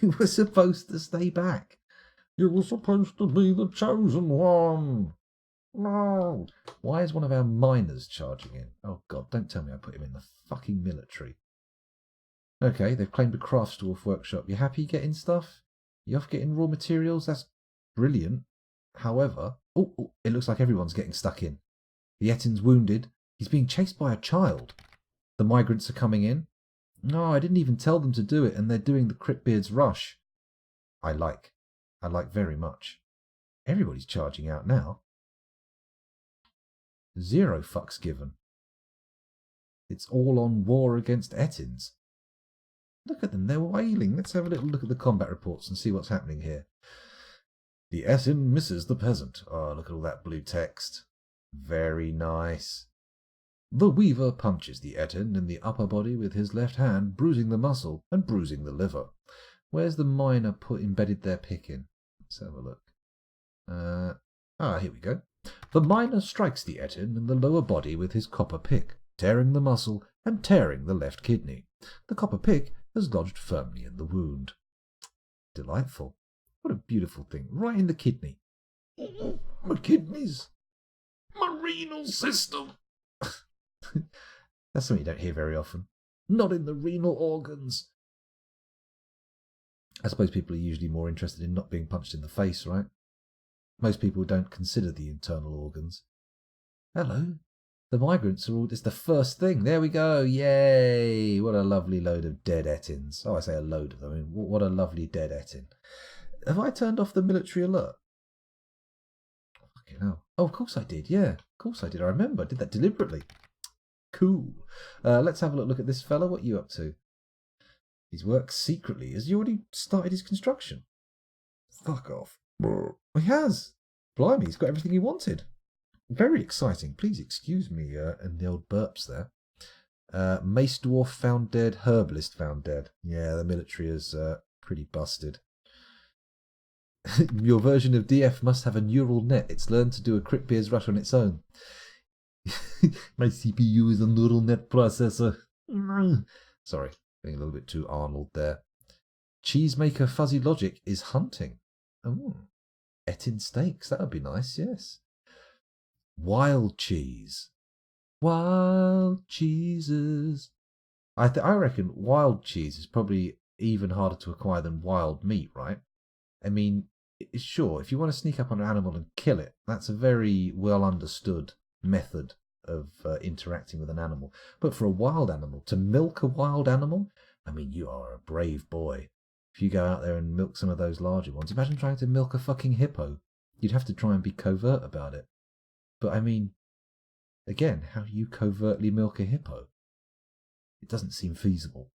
You were supposed to stay back. You were supposed to be the chosen one. No. Why is one of our miners charging in? Oh, God, don't tell me I put him in the fucking military. Okay, they've claimed a craftsdwarf workshop. You happy getting stuff? You off getting raw materials? That's brilliant. However... Oh, it looks like everyone's getting stuck in. The Etin's wounded. He's being chased by a child. The migrants are coming in. No, I didn't even tell them to do it, and they're doing the Cryptbeards rush. I like very much. Everybody's charging out now. 0 fucks given. It's all on war against Etins. Look at them, they're wailing. Let's have a little look at the combat reports and see what's happening here. The Etin misses the peasant. Oh, look at all that blue text. Very nice. The weaver punches the Etin in the upper body with his left hand, bruising the muscle and bruising the liver. Where's the miner embedded their pick in? Let's have a look. Here we go. The miner strikes the Etin in the lower body with his copper pick, tearing the muscle and tearing the left kidney. The copper pick has lodged firmly in the wound. Delightful. What a beautiful thing. Right in the kidney. My kidneys. My renal system. That's something you don't hear very often. Not in the renal organs. I suppose people are usually more interested in not being punched in the face, right? Most people don't consider the internal organs. Hello. The migrants are all... It's the first thing. There we go. Yay. What a lovely load of dead Ettins. Oh, I say a load of them. I mean, what a lovely dead Ettin. Have I turned off the military alert? Fucking hell. Oh, of course I did. Yeah, of course I did. I remember. I did that deliberately. Cool. Let's have a look at this fella. What are you up to? He's worked secretly. Has he already started his construction? Fuck off. He has. Blimey, he's got everything he wanted. Very exciting. Please excuse me and the old burps there. Mace Dwarf found dead. Herbalist found dead. Yeah, the military is pretty busted. Your version of DF must have a neural net. It's learned to do a Cryptbeards rush on its own. My CPU is a neural net processor. Sorry, being a little bit too Arnold there. Cheesemaker Fuzzy Logic is hunting. Oh, Ettin steaks. That would be nice, yes. Wild cheese. Wild cheeses. I reckon wild cheese is probably even harder to acquire than wild meat, right? I mean, sure, if you want to sneak up on an animal and kill it, that's a very well understood method of interacting with an animal. But for a wild animal, to milk a wild animal, I mean, you are a brave boy. If you go out there and milk some of those larger ones, imagine trying to milk a fucking hippo. You'd have to try and be covert about it. But I mean, again, how do you covertly milk a hippo? It doesn't seem feasible.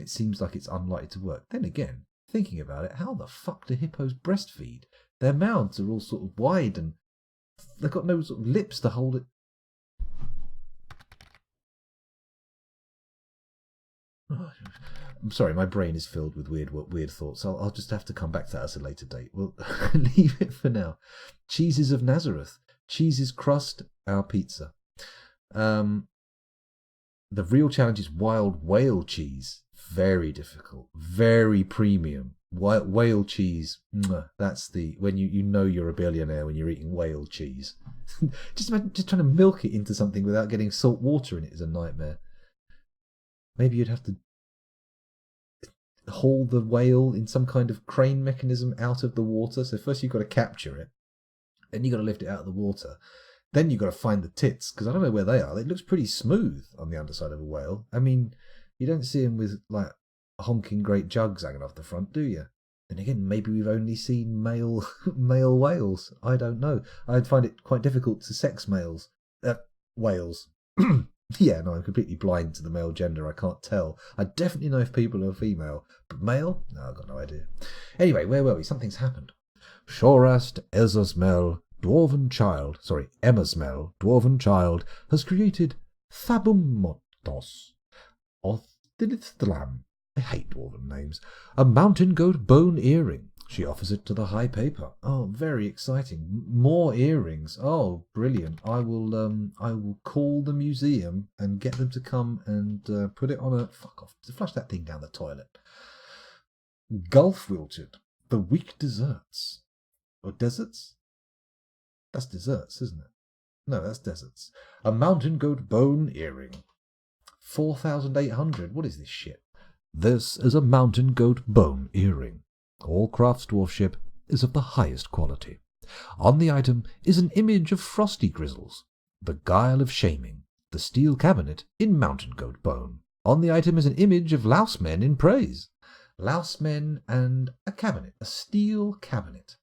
It seems like it's unlikely to work. Then again, thinking about it, how the fuck do hippos breastfeed? Their mouths are all sort of wide and they've got no sort of lips to hold it. I'm sorry, my brain is filled with weird thoughts. I'll just have to come back to that at a later date. We'll leave it for now. Cheeses of Nazareth. Cheese's crust, our pizza. The real challenge is wild whale cheese. Very difficult. Very premium. Whale cheese. That's the... When you know you're a billionaire when you're eating whale cheese. Just imagine just trying to milk it into something without getting salt water in it is a nightmare. Maybe you'd have to haul the whale in some kind of crane mechanism out of the water. So first you've got to capture it. Then you've got to lift it out of the water. Then you've got to find the tits, because I don't know where they are. It looks pretty smooth on the underside of a whale. I mean, you don't see them with, like, honking great jugs hanging off the front, do you? And again, maybe we've only seen male whales. I don't know. I'd find it quite difficult to sex whales. Yeah, no, I'm completely blind to the male gender. I can't tell. I definitely know if people are female. But male? No, I've got no idea. Anyway, where were we? Something's happened. Shorast Ezasmel, Dwarven Child, Emmasmel, Dwarven Child, has created Thabumotos, Othdiliththlam, I hate dwarven names, a mountain goat bone earring. She offers it to the High Paper. Oh, very exciting. More earrings. Oh, brilliant. I will call the museum and get them to come and put it on a... Fuck off. Flush that thing down the toilet. Gulf wilted. The weak desserts. Or deserts? That's desserts, isn't it? No, that's deserts. A mountain goat bone earring. 4,800. What is this shit? This is a mountain goat bone earring. All crafts dwarfship is of the highest quality. On the item is an image of Frosty Grizzles, the guile of shaming, the steel cabinet in mountain goat bone. On the item is an image of louse men in praise. Louse men and a cabinet, a steel cabinet.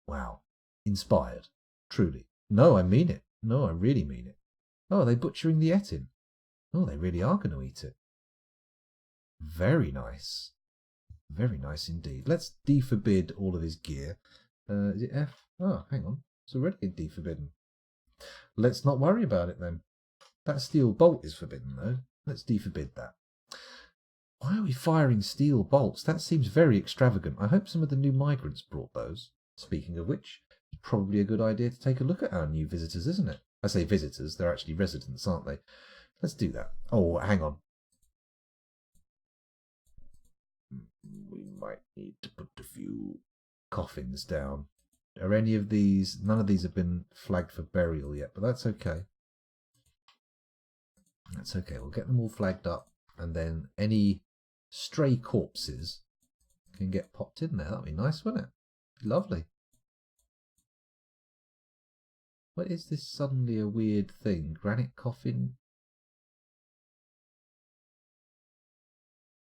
Wow. Inspired. Truly. No, I mean it. No, I really mean it. Oh, are they butchering the Ettin? Oh, they really are going to eat it. Very nice. Very nice indeed. Let's deforbid all of his gear. Is it F? Oh, hang on. It's already deforbidden. Let's not worry about it then. That steel bolt is forbidden though. Let's deforbid that. Why are we firing steel bolts? That seems very extravagant. I hope some of the new migrants brought those. Speaking of which, it's probably a good idea to take a look at our new visitors, isn't it? I say visitors, they're actually residents, aren't they? Let's do that. Oh, hang on. We might need to put a few coffins down. Are any of these... None of these have been flagged for burial yet, but that's okay. That's okay. We'll get them all flagged up, and then any stray corpses can get popped in there. That'd be nice, wouldn't it? Lovely. What is this suddenly a weird thing? Granite coffin?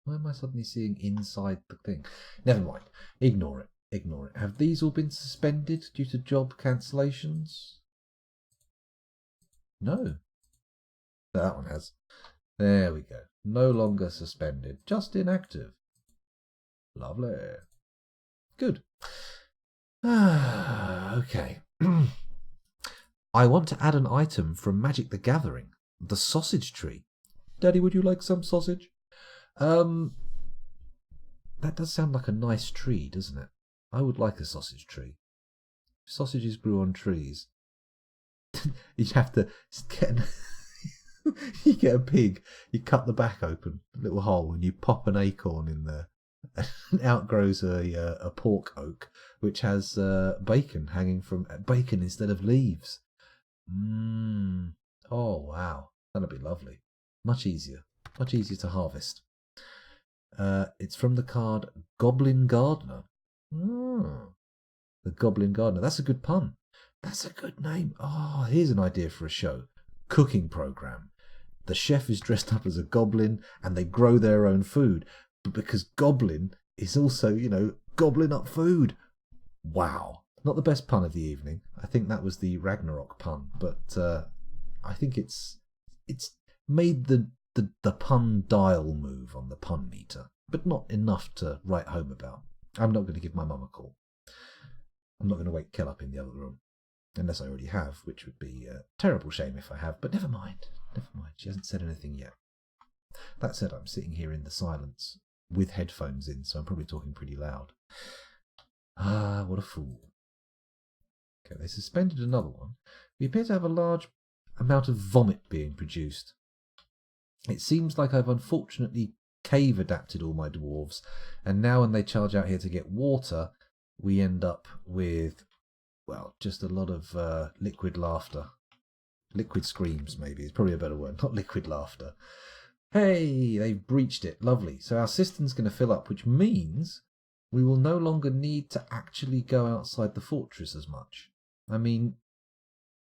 Why am I suddenly seeing inside the thing? Never mind. Ignore it. Ignore it. Have these all been suspended due to job cancellations? No. That one has. There we go. No longer suspended. Just inactive. Lovely. Good. Okay. I want to add an item from Magic the Gathering. The sausage tree. Daddy, would you like some sausage? That does sound like a nice tree, doesn't it? I would like a sausage tree. Sausages grew on trees. You'd have to get you get a pig, you cut the back open, a little hole, and you pop an acorn in there. And out grows a pork oak, which has bacon hanging from bacon instead of leaves. Oh wow, that'd be lovely. Much easier to harvest. It's from the card Goblin Gardener. The Goblin Gardener. That's a good pun. That's a good name. Oh, here's an idea for a show. Cooking program. The chef is dressed up as a goblin and they grow their own food. But because goblin is also, gobbling up food. Wow. Not the best pun of the evening. I think that was the Ragnarok pun, but I think it's made the pun dial move on the pun meter, but not enough to write home about. I'm not going to give my mum a call. I'm not going to wake Kel up in the other room, unless I already have, which would be a terrible shame if I have, but never mind. She hasn't said anything yet. That said, I'm sitting here in the silence with headphones in, so I'm probably talking pretty loud. Ah, what a fool. Okay, they suspended another one. We appear to have a large amount of vomit being produced. It seems like I've unfortunately cave adapted all my dwarves, and now when they charge out here to get water, we end up with, well, just a lot of liquid laughter. Liquid screams, maybe, is probably a better word, not liquid laughter. Hey, they've breached it. Lovely. So our cistern's going to fill up, which means we will no longer need to actually go outside the fortress as much. I mean,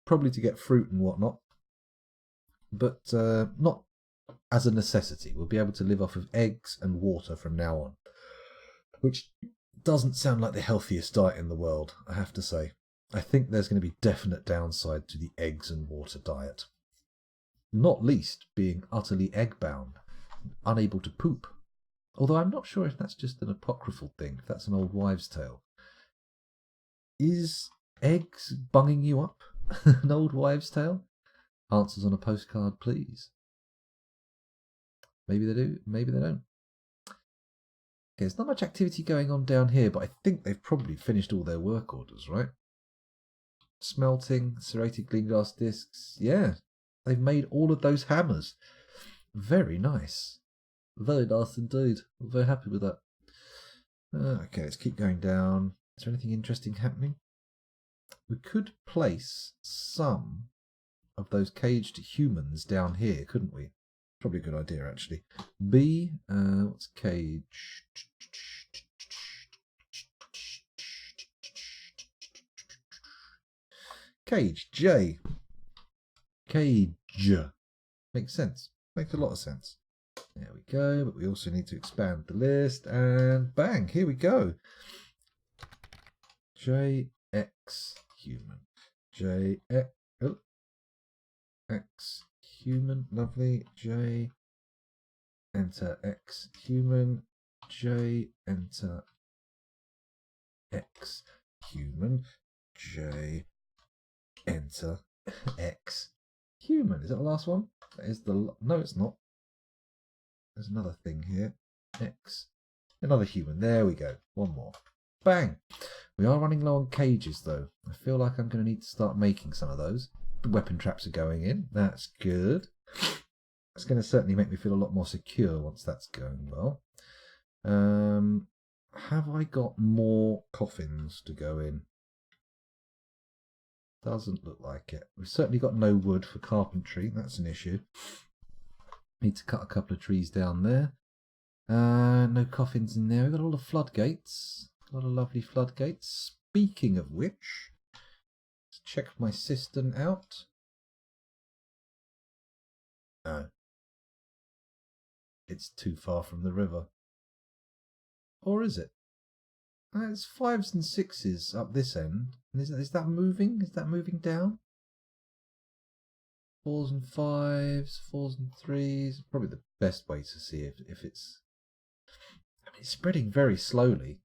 probably to get fruit and whatnot, but not as a necessity. We'll be able to live off of eggs and water from now on, which doesn't sound like the healthiest diet in the world, I have to say. I think there's going to be definite downside to the eggs and water diet. Not least being utterly egg-bound, unable to poop. Although I'm not sure if that's just an apocryphal thing, if that's an old wives' tale. Is eggs bunging you up? An old wives' tale? Answers on a postcard, please. Maybe they do, maybe they don't. Okay, there's not much activity going on down here, but I think they've probably finished all their work orders, right? Smelting, serrated green glass discs. Yeah, they've made all of those hammers. Very nice. Very nice indeed. I'm very happy with that. Okay, let's keep going down. Is there anything interesting happening? We could place some of those caged humans down here, couldn't we? Probably a good idea, actually. B, what's cage? Cage, J. Cage. Makes sense. Makes a lot of sense. There we go, but we also need to expand the list, and bang, here we go. JX human. JX. Oh. X human. Lovely. J. Enter X human. J. Enter X human. J. Enter X human. Is that the last one? That is the... No, it's not. There's another thing here. X. Another human. There we go. One more. Bang! We are running low on cages, though. I feel like I'm going to need to start making some of those. The weapon traps are going in. That's good. It's going to certainly make me feel a lot more secure once that's going well. Have I got more coffins to go in? Doesn't look like it. We've certainly got no wood for carpentry. That's an issue. Need to cut a couple of trees down there. No coffins in there. We've got all the floodgates. A lot of lovely floodgates. Speaking of which, Let's check my cistern out. No. It's too far from the river. Or is it? It's 5s and 6s up this end. And is that moving? Is that moving down? 4s and 5s, 4s and 3s. Probably the best way to see if it's... I mean, it's spreading very slowly.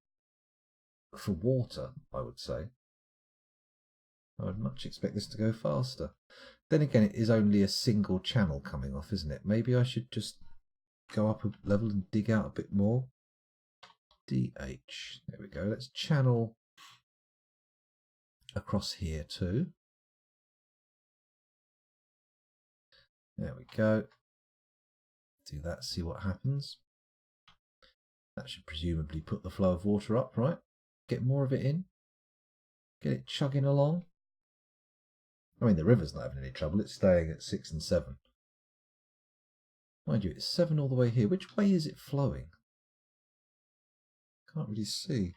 For water, I would say. I would much expect this to go faster. Then again, it is only a single channel coming off, isn't it? Maybe I should just go up a level and dig out a bit more. DH. There we go. Let's channel across here too. There we go. Do that, see what happens. That should presumably put the flow of water up, right? Get more of it in. Get it chugging along. I mean, the river's not having any trouble. It's staying at 6 and 7. Mind you, it's 7 all the way here. Which way is it flowing? Can't really see.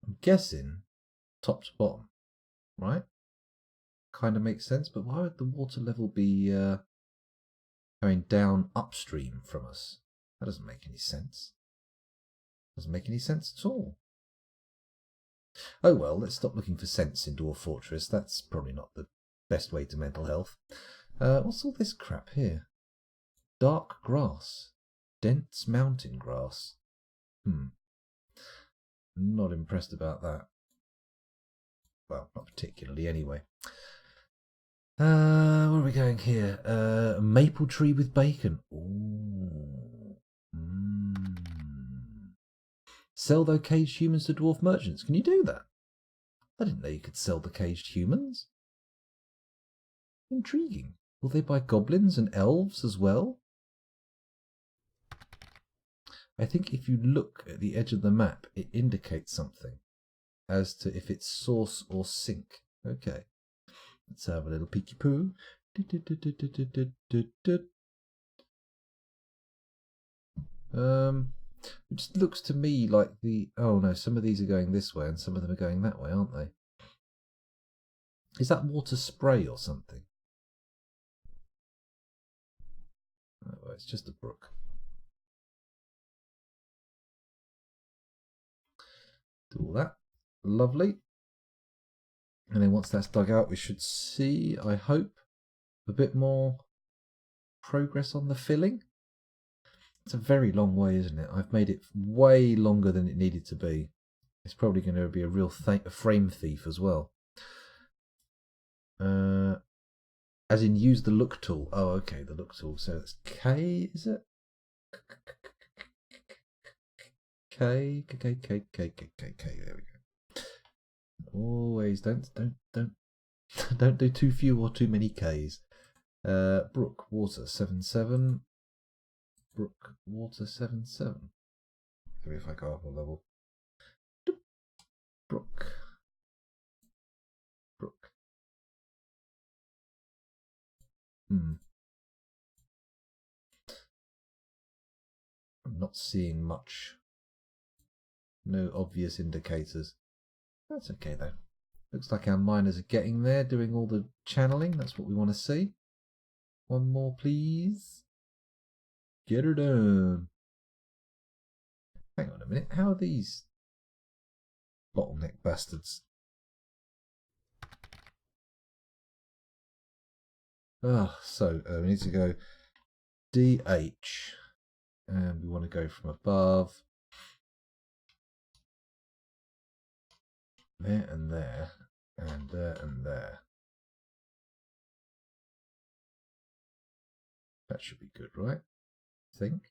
I'm guessing top to bottom, right? Kind of makes sense, but why would the water level be going down upstream from us? That doesn't make any sense. Doesn't make any sense at all. Oh well, let's stop looking for sense in Dwarf Fortress. That's probably not the best way to mental health. What's all this crap here? Dark grass. Dense mountain grass. Not impressed about that. Well, not particularly anyway. Where are we going here? A maple tree with bacon. Ooh. Sell those caged humans to dwarf merchants. Can you do that? I didn't know you could sell the caged humans. Intriguing. Will they buy goblins and elves as well? I think if you look at the edge of the map, it indicates something as to if it's source or sink. Okay. Let's have a little peeky poo. It just looks to me like the... Oh no, some of these are going this way and some of them are going that way, aren't they? Is that water spray or something? Oh, well, it's just a brook. Do all that. Lovely. And then once that's dug out, we should see, I hope, a bit more progress on the filling. It's a very long way, isn't it? I've made it way longer than it needed to be. It's probably going to be a real frame thief as well. As in use the look tool. Oh, okay, the look tool. So that's K, is it? K. There we go. Always don't do too few or too many K's. Brook water 7-7. Brook water 7-7. Maybe if I go up a level. Brook. I'm not seeing much. No obvious indicators. That's okay though. Looks like our miners are getting there, doing all the channeling. That's what we want to see. One more, please. Get her done. Hang on a minute. How are these bottleneck bastards? So we need to go DH. And we want to go from above. There and there. And there and there. That should be good, right? I think.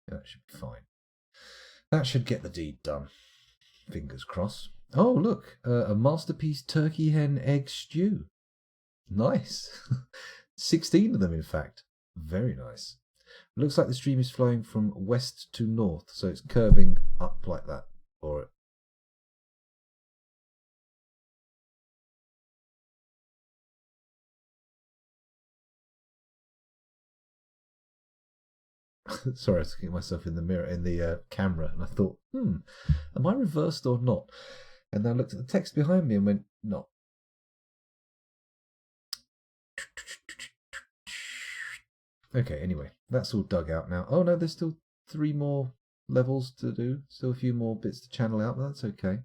Yeah, that should be fine. That should get the deed done. Fingers crossed. Oh, look. A masterpiece turkey hen egg stew. Nice. 16 of them, in fact. Very nice. It looks like the stream is flowing from west to north, so it's curving up like that for it. Sorry, I was looking at myself in the mirror, in the camera, and I thought, am I reversed or not? And then I looked at the text behind me and went, no. Okay, anyway, that's all dug out now. Oh no, there's still 3 more levels to do. Still a few more bits to channel out, but that's okay.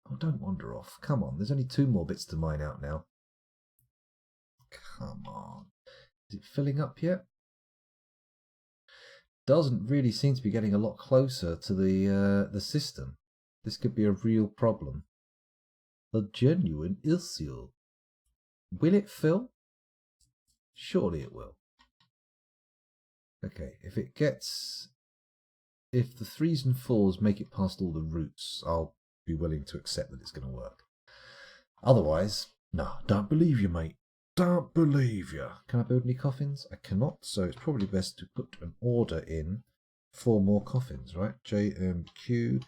Oh, don't wander off. Come on, there's only 2 more bits to mine out now. Come on. Is it filling up yet? Doesn't really seem to be getting a lot closer to the system. This could be a real problem. A genuine issue. Will it fill? Surely it will. Okay, if the 3s and 4s make it past all the routes, I'll be willing to accept that it's going to work. Otherwise, no, don't believe you, mate. Don't believe you. Can I build any coffins? I cannot, so it's probably best to put an order in for more coffins, right? JMQ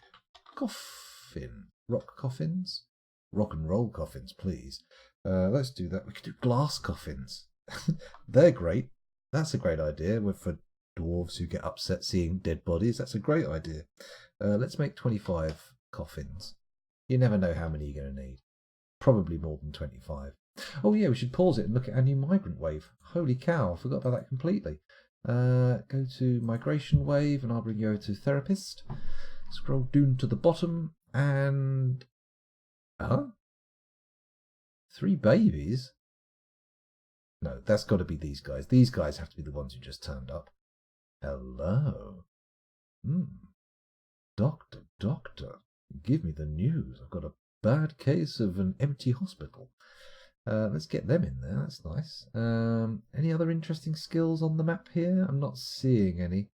coffin. Rock coffins? Rock and roll coffins, please. Let's do that. We could do glass coffins. They're great. That's a great idea. For dwarves who get upset seeing dead bodies, that's a great idea. Let's make 25 coffins. You never know how many you're going to need. Probably more than 25. Oh yeah, we should pause it and look at our new migrant wave. Holy cow, I forgot about that completely. Go to migration wave and I'll bring you over to therapist. Scroll down to the bottom and... 3 babies? No, that's got to be these guys. These guys have to be the ones who just turned up. Hello. Doctor, give me the news. I've got a bad case of an empty hospital. Let's get them in there. That's nice. Any other interesting skills on the map here? I'm not seeing any.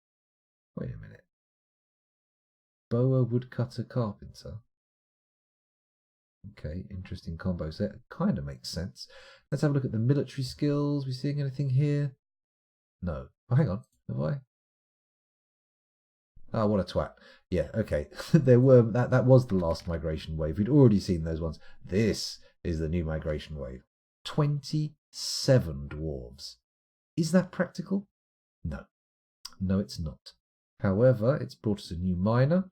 Wait a minute. Boa, woodcutter, carpenter. Okay, interesting combo set. Kind of makes sense. Let's have a look at the military skills. We seeing anything here? No. Oh, hang on. Have I? Oh, what a twat. Yeah, okay. There were that was the last migration wave. We'd already seen those ones. This is the new migration wave. 27 dwarves. Is that practical? No. No, it's not. However, it's brought us a new miner.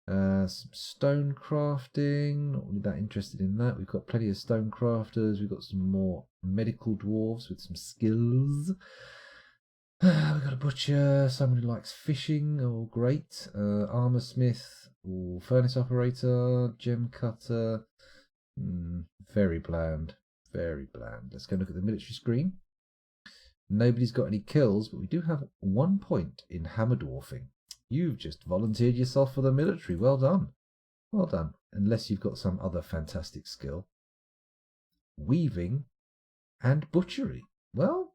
Some stone crafting. Not really that interested in that. We've got plenty of stone crafters. We've got some more medical dwarves with some skills. We've got a butcher, someone who likes fishing, oh great. Armor smith, or furnace operator, gem cutter. Very bland, very bland. Let's go look at the military screen. Nobody's got any kills, but we do have 1 point in hammer dwarfing. You've just volunteered yourself for the military. Well done. Well done. Unless you've got some other fantastic skill. Weaving and butchery. Well,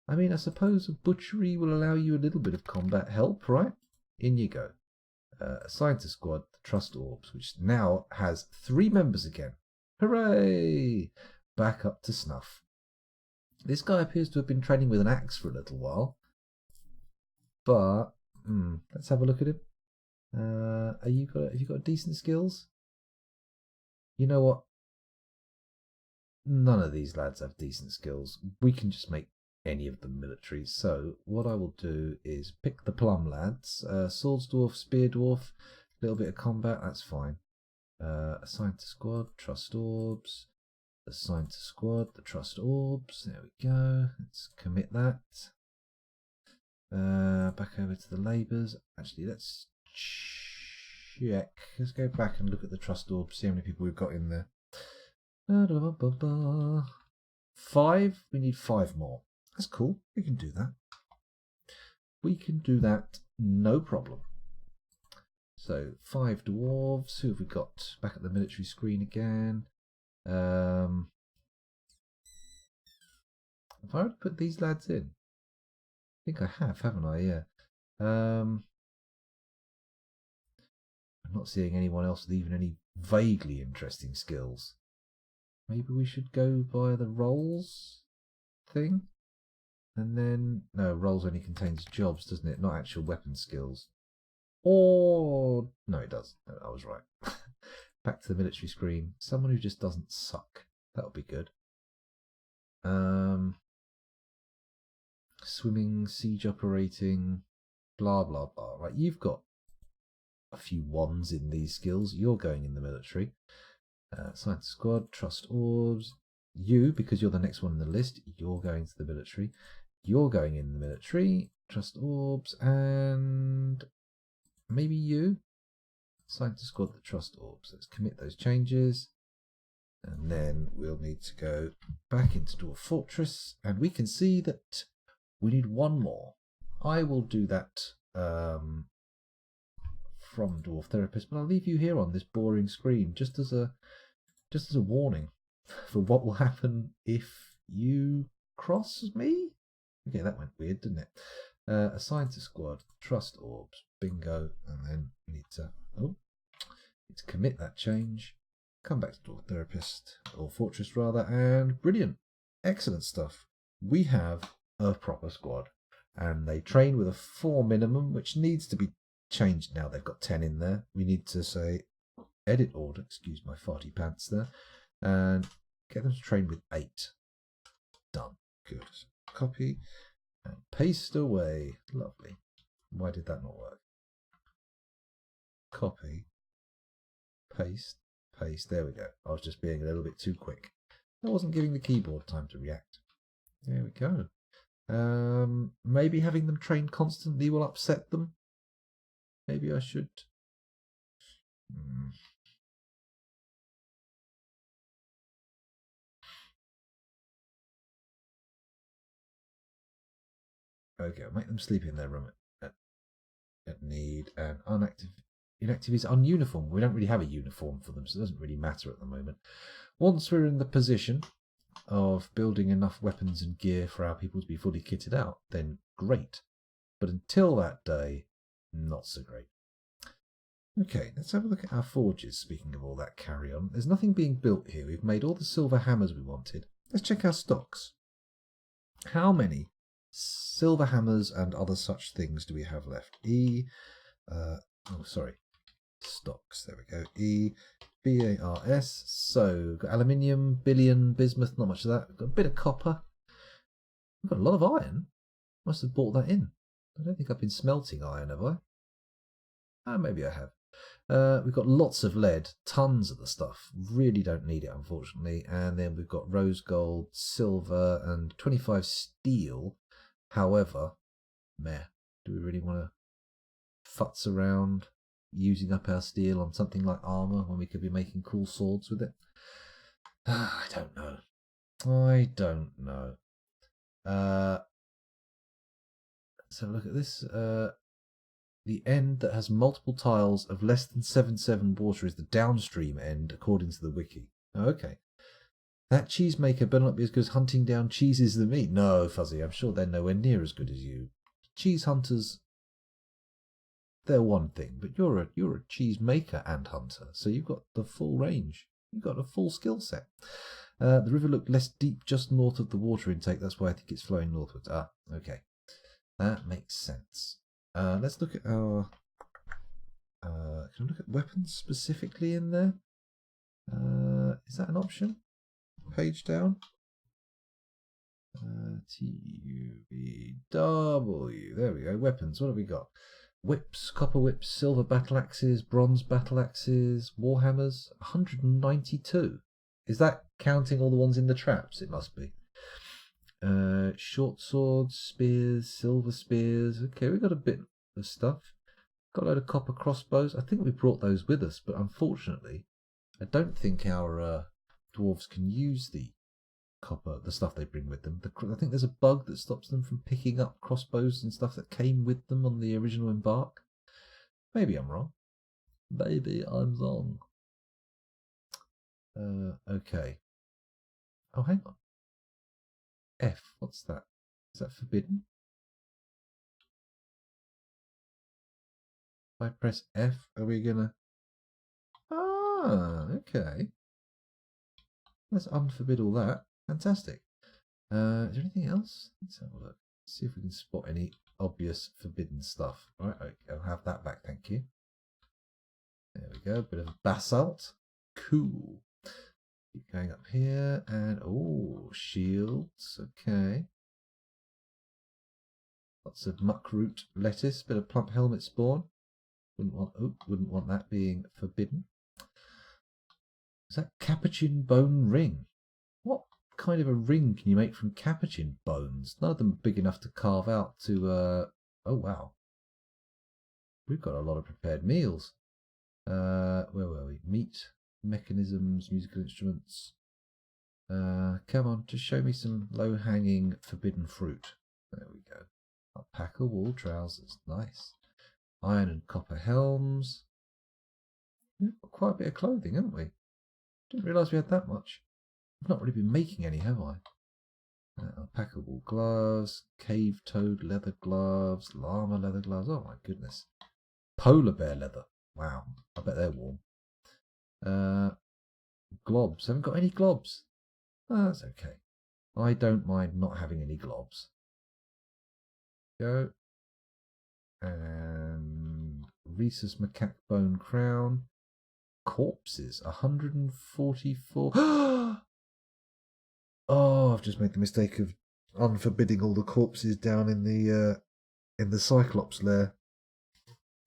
I mean, I suppose a butchery will allow you a little bit of combat help, right? In you go. Assign to squad the Trust Orbs, which now has 3 members again. Hooray! Back up to snuff. This guy appears to have been training with an axe for a little while. But, let's have a look at him. Have you got decent skills? You know what? None of these lads have decent skills. We can just make any of them military. So what I will do is pick the plum lads. Swords dwarf, spear dwarf, a little bit of combat, that's fine. Assign to squad, Trust Orbs. Assign to squad, the Trust Orbs. There we go. Let's commit that. Back over to the labours. Actually, let's check. Let's go back and look at the Trust Orbs, see how many people we've got in there. 5? We need 5 more. That's cool. We can do that. We can do that, no problem. So 5 dwarves. Who have we got? Back at the military screen again. Have I already put these lads in? I think I have, haven't I? Yeah. I'm not seeing anyone else with even any vaguely interesting skills. Maybe we should go by the roles thing? And then, no, roles only contains jobs, doesn't it? Not actual weapon skills. Or, no, it does. No, I was right. Back to the military screen. Someone who just doesn't suck. That would be good. Swimming, siege operating, blah, blah, blah. Right, you've got a few ones in these skills. You're going in the military. Science squad, trust orbs. You, because you're the next one in the list, you're going to the military. You're going in the military, trust orbs, and maybe you. Science squad, the trust orbs. Let's commit those changes. And then we'll need to go back into Dwarf Fortress, and we can see that we need one more. I will do that from Dwarf Therapist, but I'll leave you here on this boring screen just as a warning for what will happen if you cross me. Okay, that went weird, didn't it? Assign to squad, trust orbs, bingo, and then we need to commit that change. Come back to Dwarf Therapist, or Fortress rather, and brilliant, excellent stuff. We have a proper squad, and they train with a 4 minimum, which needs to be changed now. They've got 10 in there. We need to say edit order, excuse my farty pants there, and get them to train with 8. Done. Good. Copy and paste away. Lovely. Why did that not work? Copy, paste, paste. There we go. I was just being a little bit too quick. I wasn't giving the keyboard time to react. There we go. Maybe having them train constantly will upset them. Maybe I should. Okay, I'll make them sleep in their room at need, and inactive is ununiform. We don't really have a uniform for them, so it doesn't really matter at the moment. Once we're in the position of building enough weapons and gear for our people to be fully kitted out, then great. But until that day, not so great. Okay, let's have a look at our forges, speaking of all that carry on. There's nothing being built here. We've made all the silver hammers we wanted. Let's check our stocks. How many silver hammers and other such things do we have left? Stocks, there we go. EBARS. So, got aluminium, billion, bismuth, not much of that. Got a bit of copper. We've got a lot of iron. Must have bought that in. I don't think I've been smelting iron, have I? Maybe I have. We've got lots of lead, tons of the stuff. Really don't need it, unfortunately. And then we've got rose gold, silver, and 25 steel. However, meh. Do we really want to futz around using up our steel on something like armor when we could be making cool swords with it? I don't know. So look at this. The end that has multiple tiles of less than 7/7 water is the downstream end, according to the wiki. Okay. That cheesemaker better not be as good as hunting down cheeses than me. No, Fuzzy, I'm sure they're nowhere near as good as you. Cheese hunters, they're one thing, but you're a cheese maker and hunter, so you've got the full range. You've got a full skill set. The river looked less deep just north of the water intake. That's why I think it's flowing northwards. Okay. That makes sense. Let's look at our... can I look at weapons specifically in there? Is that an option? Page down. TUVW. There we go. Weapons. What have we got? Whips, copper whips, silver battle axes, bronze battle axes, warhammers. 192. Is that counting all the ones in the traps? It must be. Short swords, spears, silver spears. Okay, we've got a bit of stuff. Got a load of copper crossbows. I think we brought those with us, but unfortunately, I don't think our dwarves can use the copper, the stuff they bring with them. I think there's a bug that stops them from picking up crossbows and stuff that came with them on the original embark. Maybe I'm wrong. Maybe I'm wrong. Okay. Oh, hang on. F, what's that? Is that forbidden? If I press F, are we gonna... Okay. Let's unforbid all that. Fantastic. Is there anything else? Let's have a look. See if we can spot any obvious forbidden stuff. All right, okay, I'll have that back, thank you. There we go, a bit of basalt. Cool. Keep going up here, and shields. Okay. Lots of muckroot lettuce, bit of plump helmet spawn. Wouldn't want that being forbidden. Is that capuchin bone ring? What kind of a ring can you make from capuchin bones? None of them are big enough to carve out to, oh wow. We've got a lot of prepared meals. Where were we? Meat, mechanisms, musical instruments. Come on, just show me some low-hanging forbidden fruit. There we go. Alpaca wool trousers, nice. Iron and copper helms. We've got quite a bit of clothing, haven't we? Didn't realise we had that much. I've not really been making any, have I? Alpaca wool gloves, cave toad leather gloves, llama leather gloves. Oh my goodness. Polar bear leather. Wow, I bet they're warm. Globs. Haven't got any globs. Oh, that's okay. I don't mind not having any globs. Go. And rhesus macaque bone crown. Corpses. 144. Oh, I've just made the mistake of unforbidding all the corpses down in the Cyclops lair.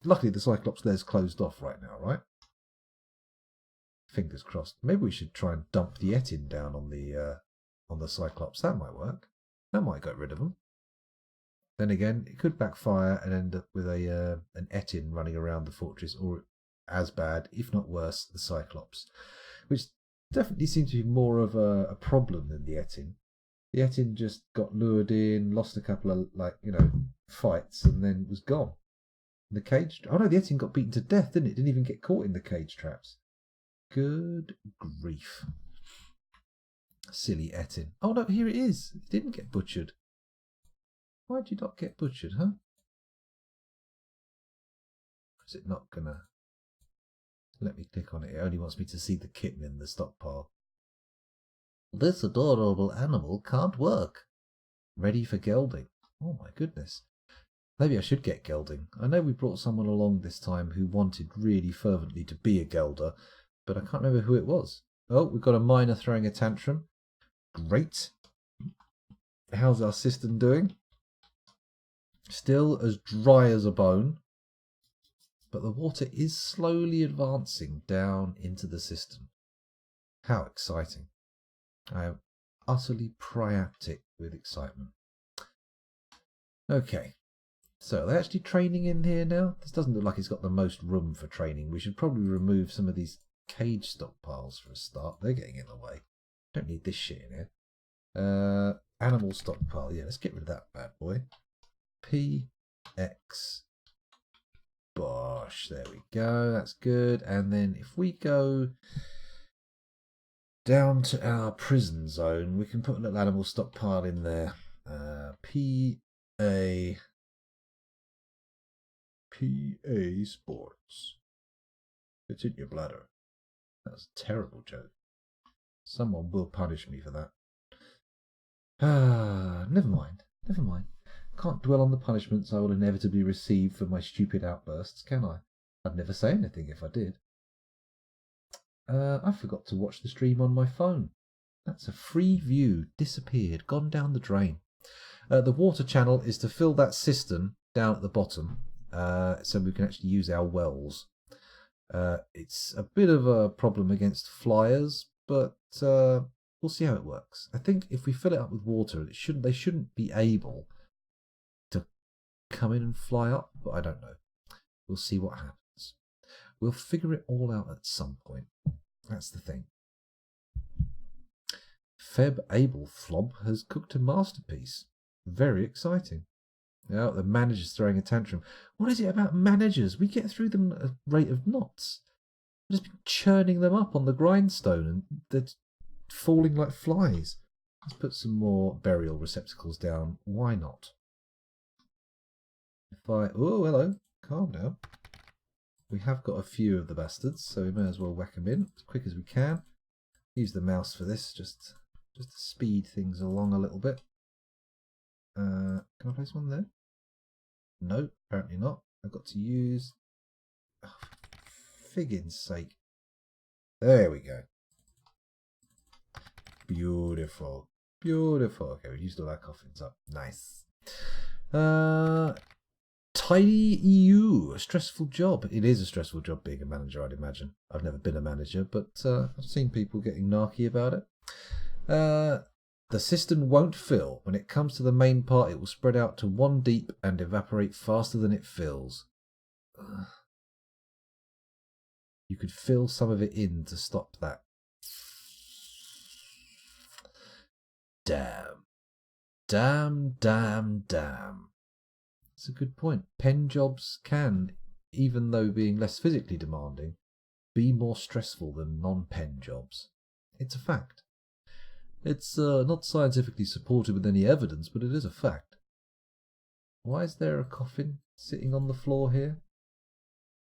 Luckily, the Cyclops lair's closed off right now, right? Fingers crossed. Maybe we should try and dump the Etin down on the Cyclops. That might work. That might get rid of them. Then again, it could backfire and end up with an Etin running around the fortress, or as bad, if not worse, the Cyclops, which definitely seems to be more of a problem than the Etin. The Etin just got lured in, lost a couple of fights, and then was gone. The cage. Oh no, the Etin got beaten to death, didn't it? Didn't even get caught in the cage traps. Good grief. Silly Etin. Oh no, here it is. It didn't get butchered. Why'd you not get butchered, huh? Is it not gonna let me click on it? It only wants me to see the kitten in the stockpile. This adorable animal can't work. Ready for gelding. Oh my goodness. Maybe I should get gelding. I know we brought someone along this time who wanted really fervently to be a gelder, but I can't remember who it was. Oh, we've got a miner throwing a tantrum. Great. How's our cistern doing? Still as dry as a bone, but the water is slowly advancing down into the cistern. How exciting. I am utterly priaptic with excitement. Okay. So, are they actually training in here now? This doesn't look like it's got the most room for training. We should probably remove some of these cage stockpiles for a start. They're getting in the way. Don't need this shit in here. Animal stockpile. Yeah, let's get rid of that bad boy. PX. Bosh. There we go. That's good. And then if we go down to our prison zone, we can put a little animal stockpile in there. PA Sports. It's in your bladder. That's a terrible joke. Someone will punish me for that. Never mind. Never mind. Can't dwell on the punishments I will inevitably receive for my stupid outbursts, can I? I'd never say anything if I did. I forgot to watch the stream on my phone. That's a free view. Disappeared. Gone down the drain. The water channel is to fill that cistern down at the bottom, so we can actually use our wells. It's a bit of a problem against flyers, but we'll see how it works. I think if we fill it up with water, they shouldn't be able to come in and fly up, but I don't know. We'll see what happens. We'll figure it all out at some point. That's the thing. Feb Abel Flob has cooked a masterpiece. Very exciting. Now the manager's throwing a tantrum. What is it about managers? We get through them at a rate of knots. I've just been churning them up on the grindstone and they're falling like flies. Let's put some more burial receptacles down. Why not? Oh, hello. Calm down. We have got a few of the bastards, so we may as well whack them in as quick as we can. Use the mouse for this, just to speed things along a little bit. Can I place one there? No, apparently not. I've got to use... Oh, figgin's sake. There we go. Beautiful. Beautiful. Okay, we've used all our coffins up. Nice. Tidy EU, a stressful job. It is a stressful job being a manager, I'd imagine. I've never been a manager, but I've seen people getting narky about it. The cistern won't fill. When it comes to the main part, it will spread out to 1 deep and evaporate faster than it fills. You could fill some of it in to stop that. Damn. That's a good point. Pen jobs can, even though being less physically demanding, be more stressful than non-pen jobs. It's a fact. It's not scientifically supported with any evidence, but it is a fact. Why is there a coffin sitting on the floor here?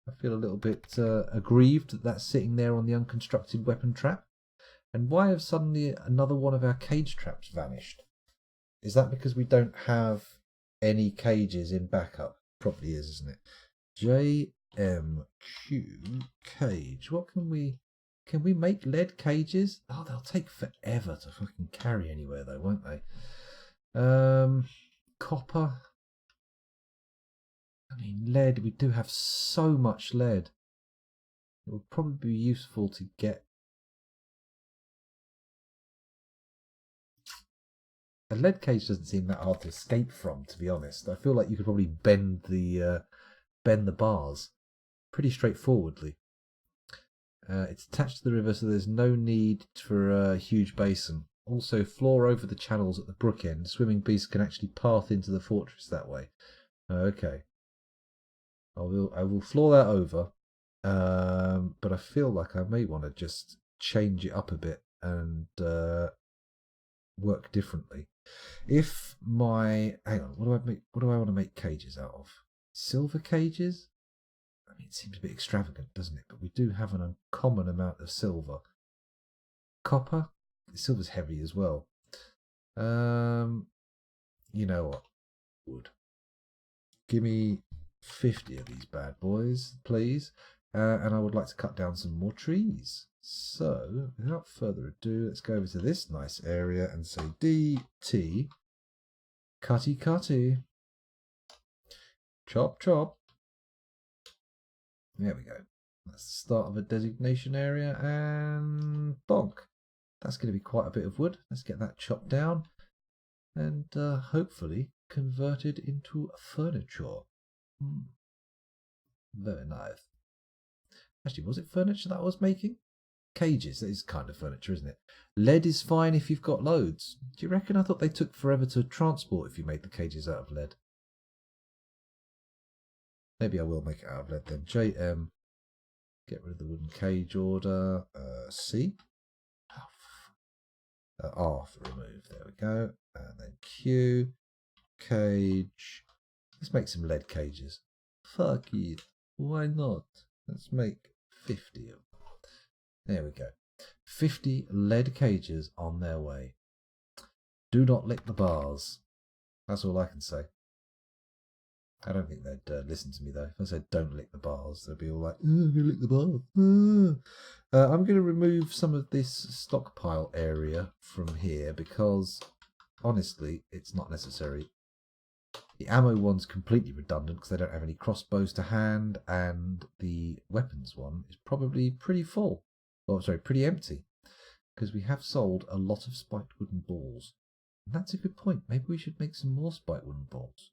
I feel a little bit aggrieved that that's sitting there on the unconstructed weapon trap. And why have suddenly another one of our cage traps vanished? Is that because we don't have any cages in backup? Probably is, isn't it? JMQ cage. What can we make lead cages? Oh, they'll take forever to fucking carry anywhere though, won't they? Copper. I mean, lead. We do have so much lead. It would probably be useful to get a lead cage. Doesn't seem that hard to escape from, to be honest. I feel like you could probably bend the bars pretty straightforwardly. It's attached to the river, so there's no need for a huge basin. Also, floor over the channels at the brook end. Swimming beasts can actually path into the fortress that way. Okay. I will floor that over. But I feel like I may want to just change it up a bit and work differently. If my hang on, what do I want to make cages out of? Silver cages? I mean, it seems a bit extravagant, doesn't it? But we do have an uncommon amount of silver. Copper? Silver's heavy as well. You know what? Wood. Give me 50 of these bad boys, please. And I would like to cut down some more trees. So, without further ado, let's go over to this nice area and say DT. Cutty cutty. Chop chop. There we go. That's the start of a designation area, and bonk. That's going to be quite a bit of wood. Let's get that chopped down and hopefully converted into furniture. Very nice. Actually, was it furniture that I was making? Cages, that is kind of furniture, isn't it? Lead is fine if you've got loads. Do you reckon? I thought they took forever to transport if you made the cages out of lead. Maybe I will make it out of lead then. JM, get rid of the wooden cage order. C. R for remove. There we go. And then Q. Cage. Let's make some lead cages. Fuck it. Why not? Let's make 50 of them. There we go. 50 lead cages on their way. Do not lick the bars. That's all I can say. I don't think they'd listen to me though. If I said don't lick the bars, they'd be all like, I'm going to lick the bars. I'm going to remove some of this stockpile area from here because, honestly, it's not necessary. The ammo one's completely redundant because they don't have any crossbows to hand, and the weapons one is probably pretty full. Oh, sorry, pretty empty, because we have sold a lot of spiked wooden balls. And that's a good point. Maybe we should make some more spiked wooden balls.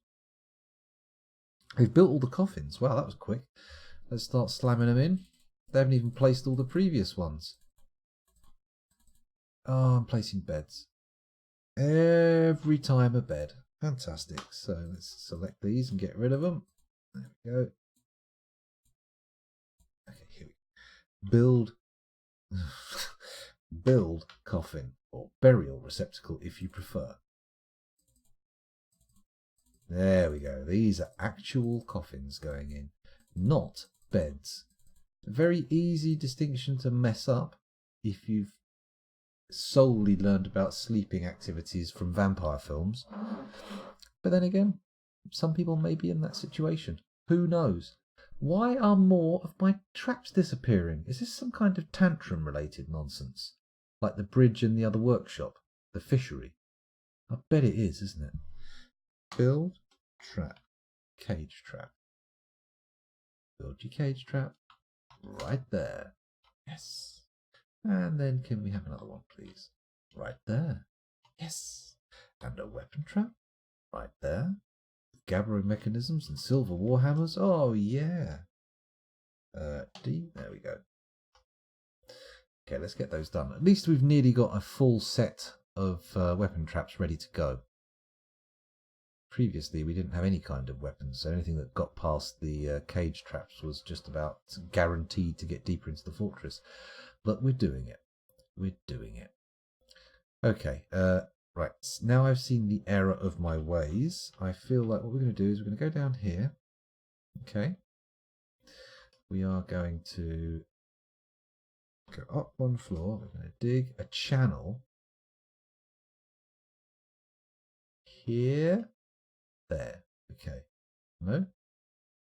We've built all the coffins. Wow, that was quick. Let's start slamming them in. They haven't even placed all the previous ones. Oh, I'm placing beds. Every time a bed. Fantastic. So let's select these and get rid of them. There we go. Okay, here we go. Build coffin or burial receptacle if you prefer. There we go. These are actual coffins going in, not beds. A very easy distinction to mess up if you've solely learned about sleeping activities from vampire films. But then again, some people may be in that situation. Who knows? Why are more of my traps disappearing? Is this some kind of tantrum related nonsense? Like the bridge in the other workshop, the fishery? I bet it is, isn't it? Build trap cage trap. Build your cage trap right there. Yes. And then can we have another one, please? Right there. Yes. And a weapon trap right there. Gabbro mechanisms and silver warhammers. Oh, yeah. D. There we go. Okay, let's get those done. At least we've nearly got a full set of weapon traps ready to go. Previously, we didn't have any kind of weapons, so anything that got past the cage traps was just about guaranteed to get deeper into the fortress. But we're doing it. We're doing it. Okay, right. Now I've seen the error of my ways. I feel like what we're going to do is we're going to go down here. Okay. We are going to go up one floor. We're going to dig a channel here. There. Okay. No?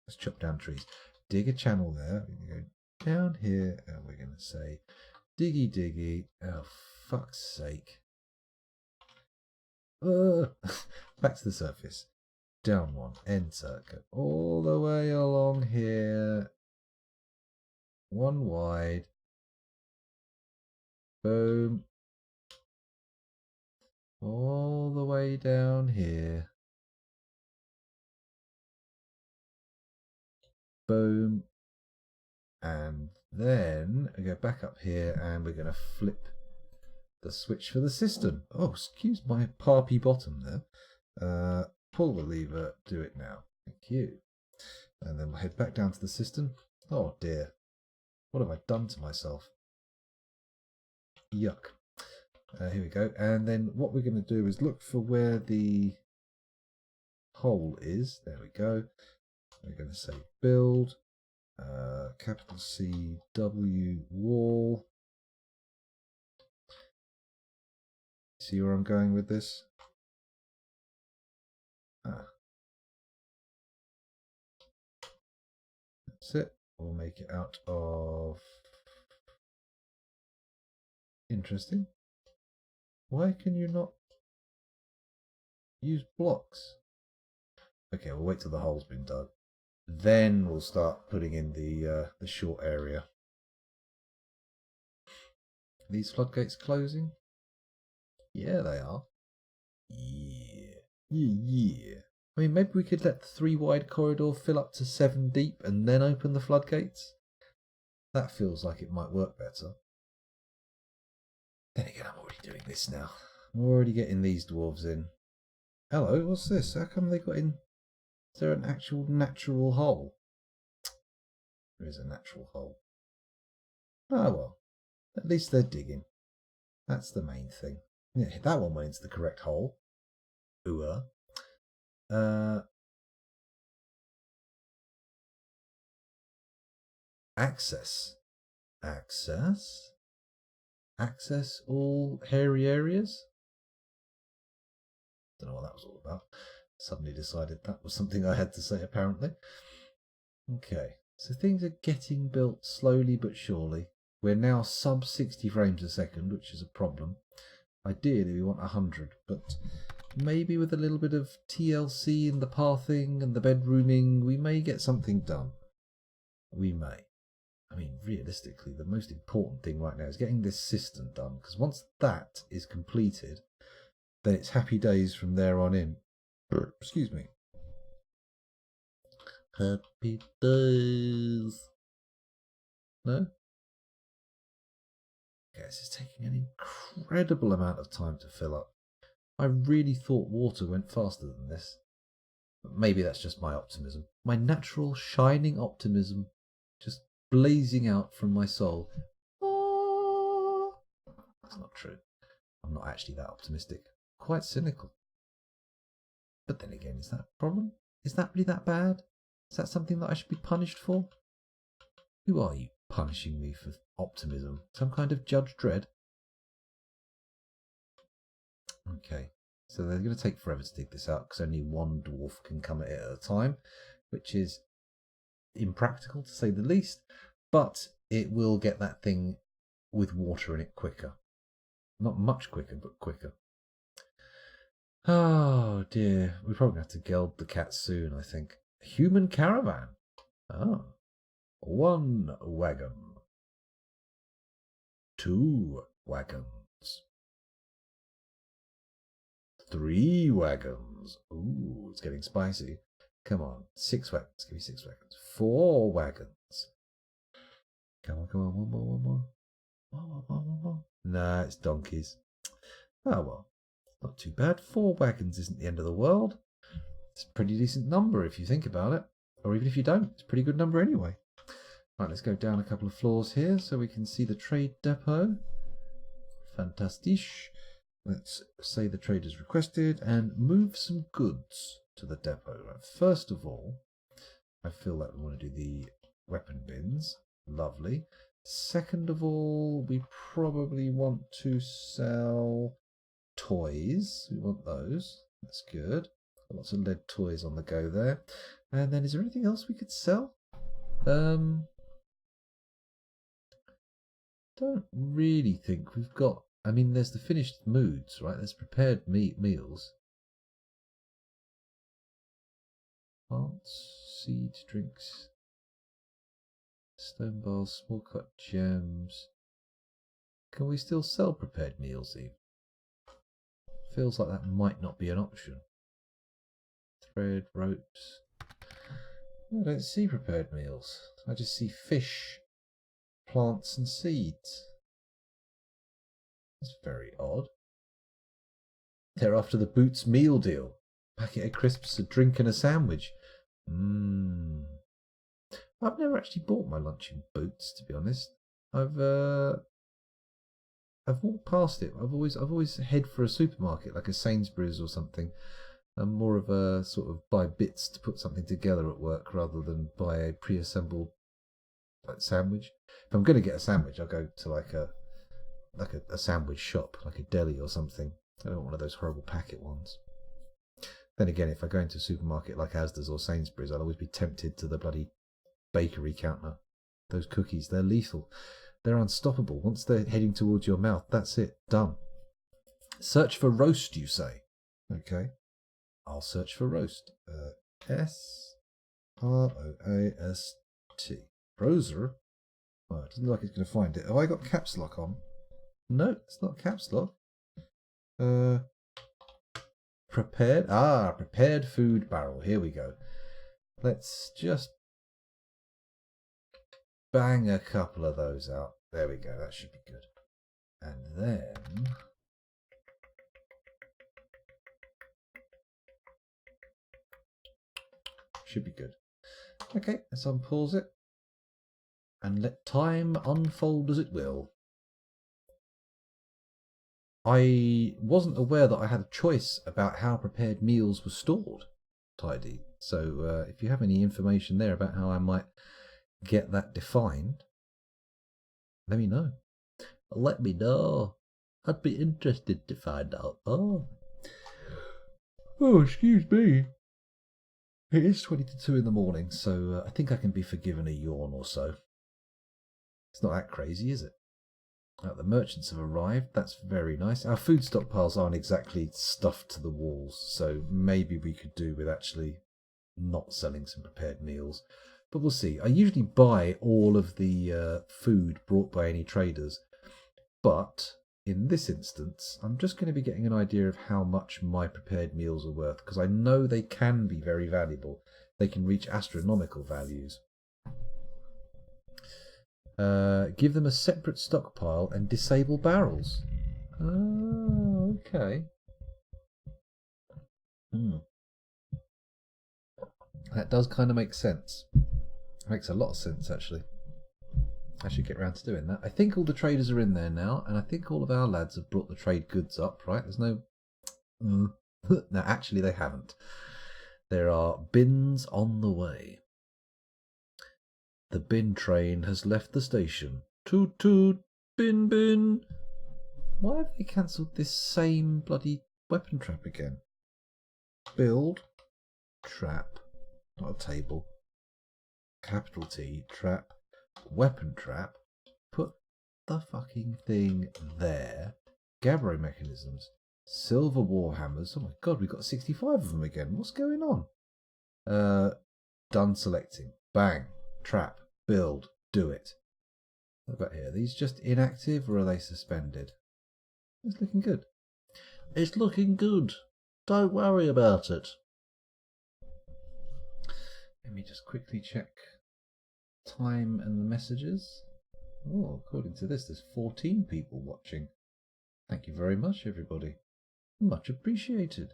Let's chop down trees. Dig a channel there. We're going to go down here and we're going to say diggy diggy. Oh, fuck's sake. Back to the surface. Down one. Enter. Go all the way along here. One wide. Boom. All the way down here. Boom. And then I go back up here and we're going to flip the switch for the cistern. Oh, excuse my parpy bottom there. Pull the lever, do it now. Thank you. And then we'll head back down to the cistern. Oh dear. What have I done to myself? Yuck. Here we go. And then what we're going to do is look for where the hole is. There we go. We're going to say build, capital C, W, wall. See where I'm going with this? That's it. We'll make it out of... Interesting. Why can you not use blocks? Okay, we'll wait till the hole's been dug. Then we'll start putting in the short area. Are these floodgates closing? Yeah, they are. Yeah. I mean, maybe we could let the 3 wide corridor fill up to 7 deep and then open the floodgates. That feels like it might work better. Then again, I'm already doing this now. I'm already getting these dwarves in. Hello, what's this? How come they got in? Is there an actual natural hole? There is a natural hole. Oh well, at least they're digging. That's the main thing. Yeah, that one went into the correct hole. Ooh. Access. Access all hairy areas? Don't know what that was all about. Suddenly decided that was something I had to say, apparently. Okay, so things are getting built slowly but surely. We're now sub 60 frames a second, which is a problem. Ideally, we want 100, but maybe with a little bit of TLC in the pathing and the bedrooming, we may get something done. We may. I mean, realistically, the most important thing right now is getting this cistern done, because once that is completed, then it's happy days from there on in. Excuse me. Happy days. No? Okay, this is taking an incredible amount of time to fill up. I really thought water went faster than this. But maybe that's just my optimism. My natural shining optimism just blazing out from my soul. Oh. That's not true. I'm not actually that optimistic. Quite cynical. But then again, is that a problem? Is that really that bad? Is that something that I should be punished for? Who are you punishing me for optimism? Some kind of Judge Dredd? Okay, so they're going to take forever to dig this out because only one dwarf can come at it at a time, which is impractical to say the least, but it will get that thing with water in it quicker. Not much quicker, but quicker. Oh dear, we probably have to geld the cat soon, I think. Human caravan. Oh. 1 wagon. 2 wagons. 3 wagons. Ooh, it's getting spicy. Come on. 6 wagons. Give me 6 wagons. 4 wagons. Come on, come on. One more, one more. One more. Nah, it's donkeys. Oh, well. Not too bad. 4 wagons isn't the end of the world. It's a pretty decent number if you think about it. Or even if you don't. It's a pretty good number anyway. Right, let's go down a couple of floors here so we can see the trade depot. Fantastisch. Let's say the trade is requested and move some goods to the depot. Right, first of all, I feel like we want to do the weapon bins. Lovely. Second of all, we probably want to sell toys. We want those. That's good. Got lots of lead toys on the go there. And then is there anything else we could sell? Don't really think we've got. I mean, there's the finished moods, right? There's prepared meals. Plants, seeds, drinks, stone bowls, small cut gems. Can we still sell prepared meals, Eve? Feels like that might not be an option. Thread, ropes. I don't see prepared meals. I just see fish, plants and seeds. That's very odd. They're after the Boots meal deal. Packet of crisps, a drink and a sandwich. I've never actually bought my lunch in Boots, to be honest. I've walked past it. I've always head for a supermarket like a Sainsbury's or something. I'm more of a sort of buy bits to put something together at work rather than buy a pre-assembled sandwich. If I'm going to get a sandwich, I'll go to like a sandwich shop, like a deli or something. I don't want one of those horrible packet ones. Then again, if I go into a supermarket like Asda's or Sainsbury's, I'll always be tempted to the bloody bakery counter. Those cookies, they're lethal. They're unstoppable. Once they're heading towards your mouth, that's it. Done. Search for roast, you say? Okay. I'll search for roast. S-R-O-A-S-T. Roser? Oh, it doesn't look like it's going to find it. Have I got caps lock on? No, it's not caps lock. Prepared. Prepared food barrel. Here we go. Let's just bang a couple of those out. There we go. That should be good. And then should be good. Okay, let's unpause it and let time unfold as it will. I wasn't aware that I had a choice about how prepared meals were stored, Tidy. So if you have any information there about how I might get that defined, let me know. Let me know. I'd be interested to find out. Oh, excuse me. It is 20 to 2 in the morning, so I think I can be forgiven a yawn or so. It's not that crazy, is it? The merchants have arrived. That's very nice. Our food stockpiles aren't exactly stuffed to the walls, so maybe we could do with actually not selling some prepared meals. But we'll see. I usually buy all of the food brought by any traders, but in this instance, I'm just going to be getting an idea of how much my prepared meals are worth, because I know they can be very valuable. They can reach astronomical values. Give them a separate stockpile and disable barrels. Oh, okay. That does kind of make sense. Makes a lot of sense, actually. I should get around to doing that. I think all the traders are in there now, and I think all of our lads have brought the trade goods up, right? There's no... No, actually they haven't. There are bins on the way. The bin train has left the station. Toot toot, bin bin. Why have they cancelled this same bloody weapon trap again? Build, trap, not a table. Capital T, trap, weapon trap. Put the fucking thing there. Gabbro mechanisms, silver war hammers. Oh my god, we've got 65 of them again. What's going on? Done selecting. Bang. Trap. Build. Do it. What about here? Are these just inactive or are they suspended? It's looking good. It's looking good. Don't worry about it. Let me just quickly check time and the messages. Oh, according to this, there's 14 people watching. Thank you very much, everybody. Much appreciated.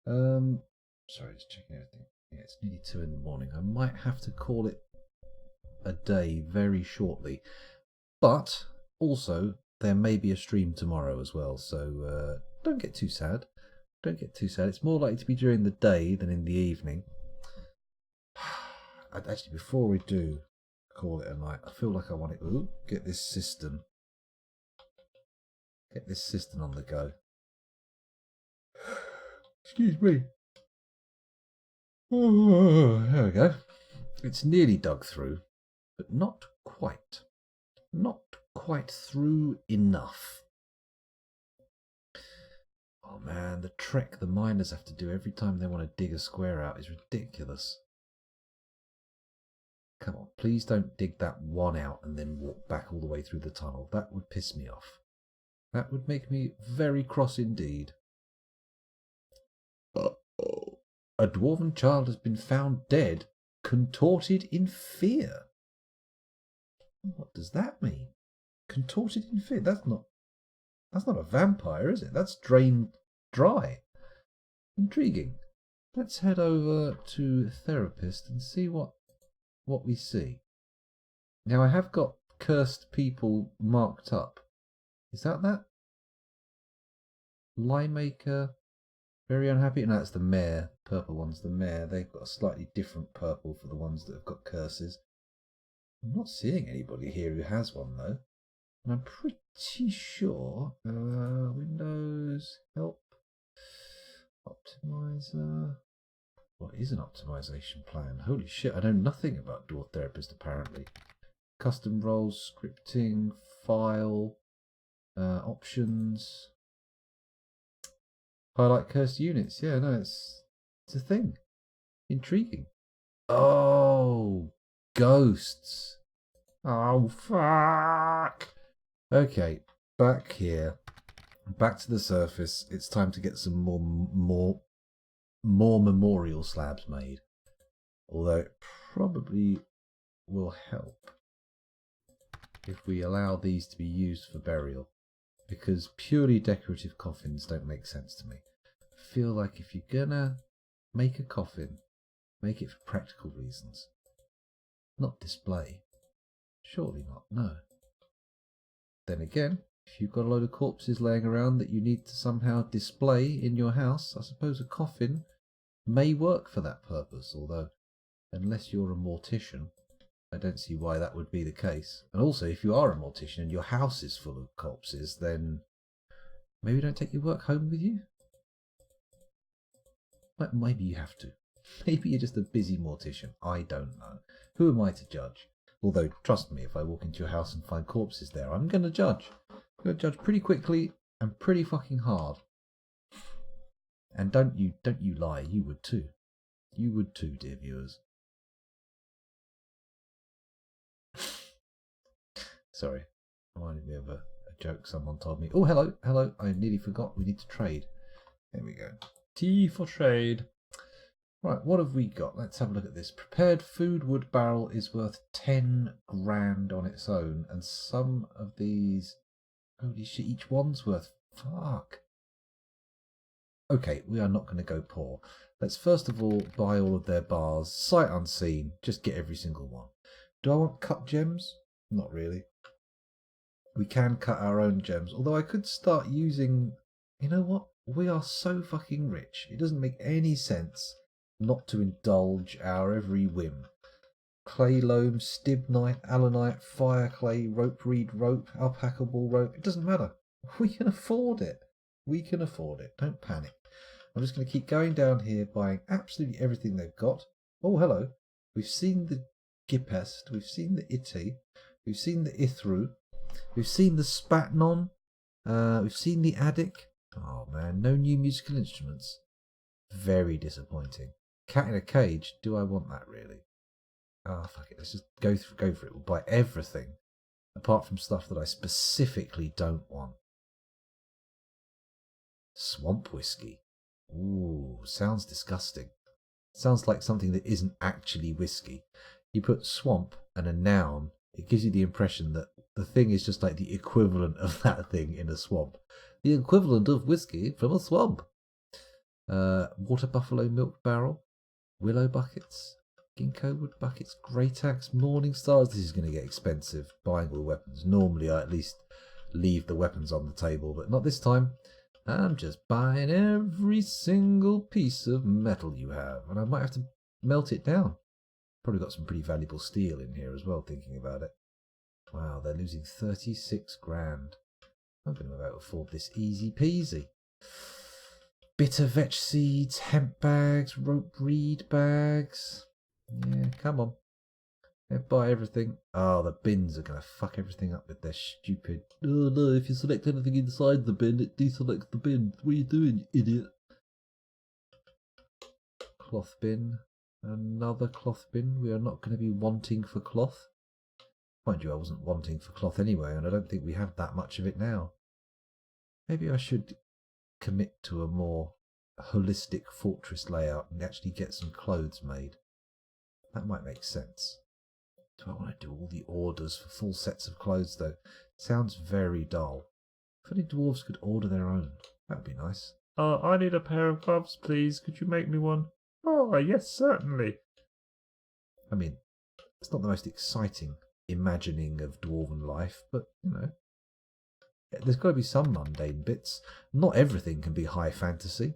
Sorry, just checking everything. Yeah, it's nearly 2 in the morning. I might have to call it a day very shortly. But also, there may be a stream tomorrow as well, so don't get too sad. Don't get too sad. It's more likely to be during the day than in the evening. Actually, before we do call it a night, I feel like I want to get this system on the go. Excuse me. Oh, there we go. It's nearly dug through, but not quite. Not quite through enough. Oh man, the trek the miners have to do every time they want to dig a square out is ridiculous. Come on, please don't dig that one out and then walk back all the way through the tunnel. That would piss me off. That would make me very cross indeed. Uh-oh. A dwarven child has been found dead, contorted in fear. What does that mean? Contorted in fear? That's not a vampire, is it? That's drained dry. Intriguing. Let's head over to therapist and see what we see. Now I have got cursed people marked up. Is that? Liemaker, very unhappy. No, that's the mayor. Purple one's the mayor. They've got a slightly different purple for the ones that have got curses. I'm not seeing anybody here who has one though. And I'm pretty sure Windows help optimizer. What is an optimization plan? Holy shit, I know nothing about Dwarf Therapist apparently. Custom roles, scripting, file, options. Highlight cursed units. Yeah, no, it's a thing. Intriguing. Oh, ghosts. Oh, fuck. Okay, back here. Back to the surface. It's time to get some more memorial slabs made. Although it probably will help if we allow these to be used for burial. Because purely decorative coffins don't make sense to me. I feel like if you're gonna make a coffin, make it for practical reasons. Not display. Surely not, no. Then again, if you've got a load of corpses laying around that you need to somehow display in your house, I suppose a coffin may work for that purpose, although unless you're a mortician, I don't see why that would be the case. And also, if you are a mortician and your house is full of corpses, then maybe don't take your work home with you? But maybe you have to. Maybe you're just a busy mortician. I don't know. Who am I to judge? Although, trust me, if I walk into your house and find corpses there, I'm going to judge. I'm going to judge pretty quickly and pretty fucking hard. And don't you lie. You would too. You would too, dear viewers. Sorry, reminded me of a joke someone told me. Oh, hello. I nearly forgot. We need to trade. There we go. T for trade. Right, what have we got? Let's have a look at this. Prepared food wood barrel is worth 10 grand on its own, and some of these, holy shit, each one's worth, fuck. Okay, we are not going to go poor. Let's first of all buy all of their bars, sight unseen, just get every single one. Do I want cut gems? Not really. We can cut our own gems, although I could start using, you know what? We are so fucking rich. It doesn't make any sense not to indulge our every whim. Clay loam, stibnite, allanite, fire clay, rope reed rope, alpaca wool rope. It doesn't matter. We can afford it. We can afford it. Don't panic. I'm just going to keep going down here, buying absolutely everything they've got. Oh, hello. We've seen the Gipest. We've seen the Iti. We've seen the Ithru. We've seen the Spatnon. We've seen the Attic. Oh, man. No new musical instruments. Very disappointing. Cat in a cage. Do I want that really? Ah, oh, fuck it. Let's just go for it. We'll buy everything apart from stuff that I specifically don't want. Swamp whiskey. Ooh, sounds disgusting. Sounds like something that isn't actually whiskey. You put swamp and a noun, it gives you the impression that the thing is just like the equivalent of that thing in a swamp. The equivalent of whiskey from a swamp. Water buffalo milk barrel. Willow buckets. Ginkgo wood buckets. Great axe. Morning stars. This is going to get expensive, buying all the weapons. Normally I at least leave the weapons on the table, but not this time. I'm just buying every single piece of metal you have, and I might have to melt it down. Probably got some pretty valuable steel in here as well, thinking about it. Wow, they're losing 36 grand. I'm going to be able to afford this easy peasy. Bitter vetch seeds, hemp bags, rope reed bags. Yeah, come on. Yeah, buy everything. Oh, the bins are going to fuck everything up with their stupid... Oh no, if you select anything inside the bin, it deselects the bin. What are you doing, you idiot? Cloth bin. Another cloth bin. We are not going to be wanting for cloth. Mind you, I wasn't wanting for cloth anyway, and I don't think we have that much of it now. Maybe I should commit to a more holistic fortress layout and actually get some clothes made. That might make sense. Do I want to do all the orders for full sets of clothes, though? Sounds very dull. If only dwarves could order their own. That would be nice. I need a pair of gloves, please. Could you make me one? Oh, yes, certainly. I mean, it's not the most exciting imagining of dwarven life, but, you know, there's got to be some mundane bits. Not everything can be high fantasy.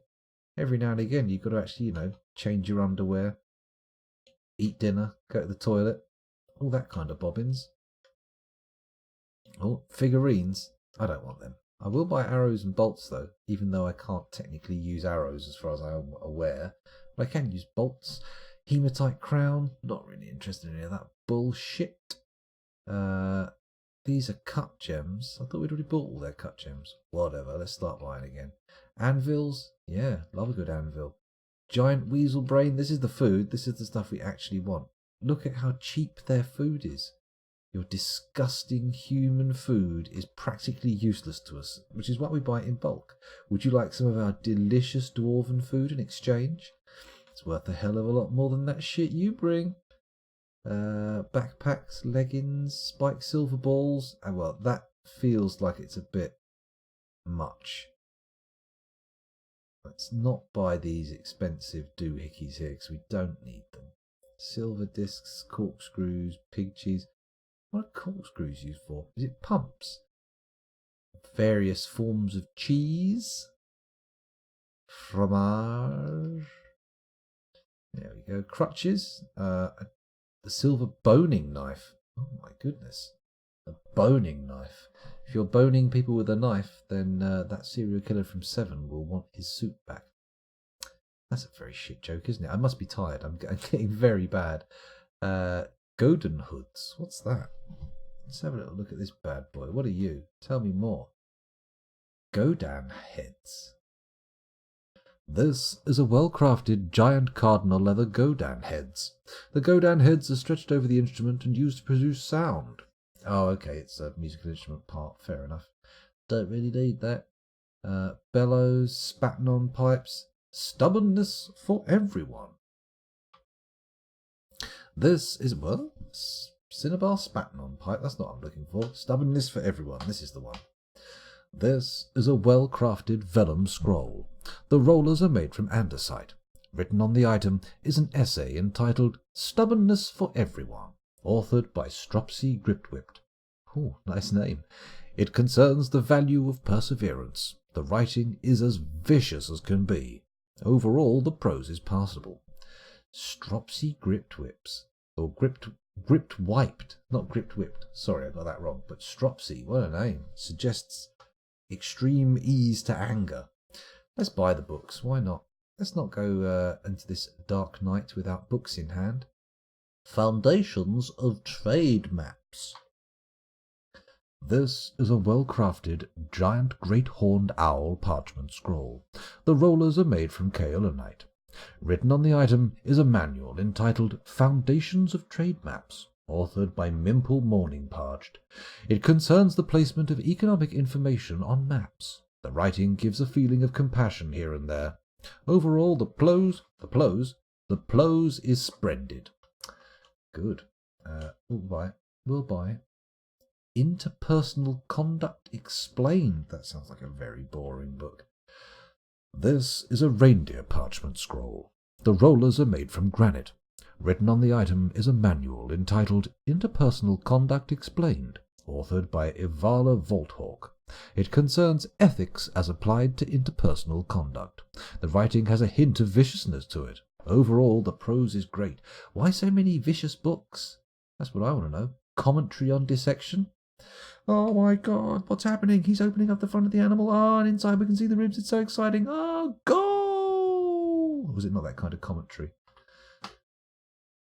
Every now and again, you've got to actually, you know, change your underwear, eat dinner, go to the toilet. All that kind of bobbins. Oh, figurines. I don't want them. I will buy arrows and bolts, though, even though I can't technically use arrows as far as I am aware. But I can use bolts. Hematite crown. Not really interested in any of that bullshit. These are cut gems. I thought we'd already bought all their cut gems. Whatever, let's start buying again. Anvils. Yeah, love a good anvil. Giant weasel brain. This is the food. This is the stuff we actually want. Look at how cheap their food is. Your disgusting human food is practically useless to us, which is why we buy it in bulk. Would you like some of our delicious dwarven food in exchange? It's worth a hell of a lot more than that shit you bring. Backpacks, leggings, spiked silver balls. And well, that feels like it's a bit much. Let's not buy these expensive doohickeys here because we don't need them. Silver discs, corkscrews, pig cheese. What are corkscrews used for? Is it pumps? Various forms of cheese. Fromage. There we go. Crutches. The silver boning knife. Oh my goodness. A boning knife. If you're boning people with a knife, then that serial killer from 7 will want his suit back. That's a very shit joke, isn't it? I must be tired. I'm getting very bad. Godin hoods. What's that? Let's have a little look at this bad boy. What are you? Tell me more. Godan heads. This is a well-crafted giant cardinal leather Godan heads. The Godan heads are stretched over the instrument and used to produce sound. Oh, okay, it's a musical instrument part. Fair enough. Don't really need that. Bellows, spatten-on pipes. Stubbornness for everyone. This is, well, Cinnabar spatten-on pipe. That's not what I'm looking for. Stubbornness for everyone. This is the one. This is a well-crafted vellum scroll. The rollers are made from andesite. Written on the item is an essay entitled Stubbornness for Everyone, authored by Stropsy Griptwhipped. Oh, nice name. It concerns the value of perseverance. The writing is as vicious as can be. Overall, the prose is passable. Stropsy Griptwhips, or gripped wiped, not gripped whipped. Sorry, I got that wrong. But Stropsy, what a name, suggests extreme ease to anger. Let's buy the books. Why not? Let's not go into this dark night without books in hand. Foundations of Trade Maps. This is a well-crafted, giant great-horned owl parchment scroll. The rollers are made from kaolinite. Written on the item is a manual entitled Foundations of Trade Maps, authored by Mimple Morningparched. It concerns the placement of economic information on maps. The writing gives a feeling of compassion here and there. Overall, the prose is splendid. Good. We'll buy. Interpersonal Conduct Explained. That sounds like a very boring book. This is a reindeer parchment scroll. The rollers are made from granite. Written on the item is a manual entitled Interpersonal Conduct Explained, authored by Ivala Volthawk. It concerns ethics as applied to interpersonal conduct. The writing has a hint of viciousness to it. Overall, the prose is great. Why so many vicious books? That's what I want to know. Commentary on dissection? Oh my god, what's happening? He's opening up the front of the animal. Oh, and inside we can see the ribs. It's so exciting. Oh, go! Or was it not that kind of commentary?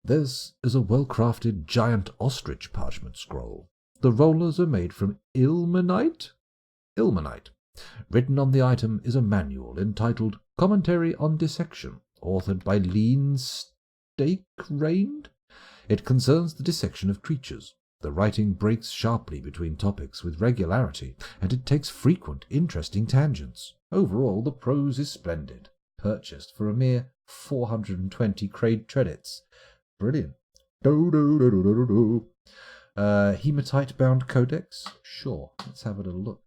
This is a well-crafted giant ostrich parchment scroll. The rollers are made from ilmenite. Written on the item is a manual entitled Commentary on Dissection, authored by Lean Stake Rained. It concerns the dissection of creatures. The writing breaks sharply between topics with regularity, and it takes frequent, interesting tangents. Overall, the prose is splendid. Purchased for a mere 420 credits. Brilliant. Hematite-bound codex? Sure, let's have a little look.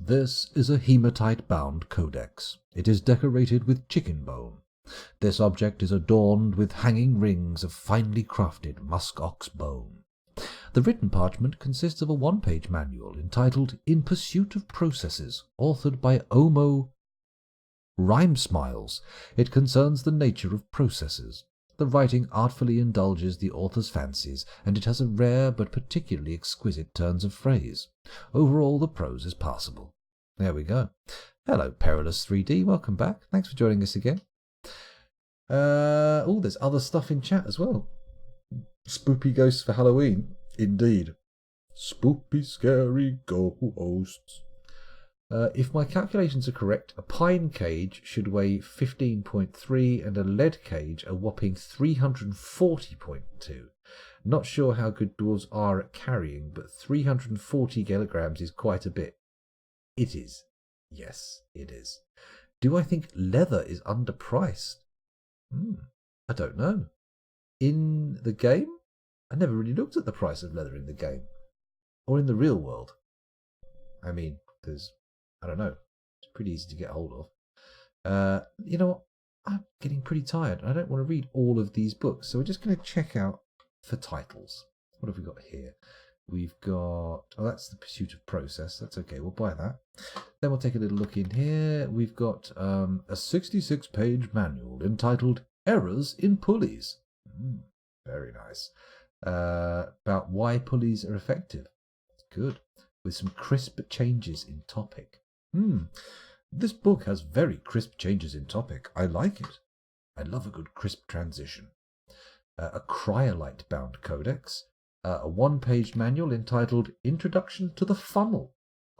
This is a hematite-bound codex. It is decorated with chicken bone. This object is adorned with hanging rings of finely crafted musk ox bone. The written parchment consists of a one-page manual entitled In Pursuit of Processes, authored by Omo Rhymesmiles. It concerns the nature of processes. The writing artfully indulges the author's fancies, and it has a rare but particularly exquisite turns of phrase. Overall, the prose is passable. There we go. Hello, Perilous 3D. Welcome back. Thanks for joining us again. There's other stuff in chat as well. Spoopy ghosts for Halloween. Indeed. Spoopy, scary ghosts. If my calculations are correct, a pine cage should weigh 15.3 and a lead cage a whopping 340.2. Not sure how good dwarves are at carrying, but 340 kilograms is quite a bit. It is. Yes, it is. Do I think leather is underpriced? I don't know. In the game? I never really looked at the price of leather in the game. Or in the real world. I mean, because, I don't know, it's pretty easy to get hold of. You know what? I'm getting pretty tired. I don't want to read all of these books, so we're just going to check out for titles. What have we got here? We've got... Oh, that's The Pursuit of Process. That's okay, we'll buy that. Then we'll take a little look in here. We've got a 66-page manual entitled Errors in Pulleys. Very nice. About why pulleys are effective. Good. With some crisp changes in topic. This book has very crisp changes in topic. I like it. I love a good crisp transition. A cryolite-bound codex. A one-page manual entitled Introduction to the Funnel,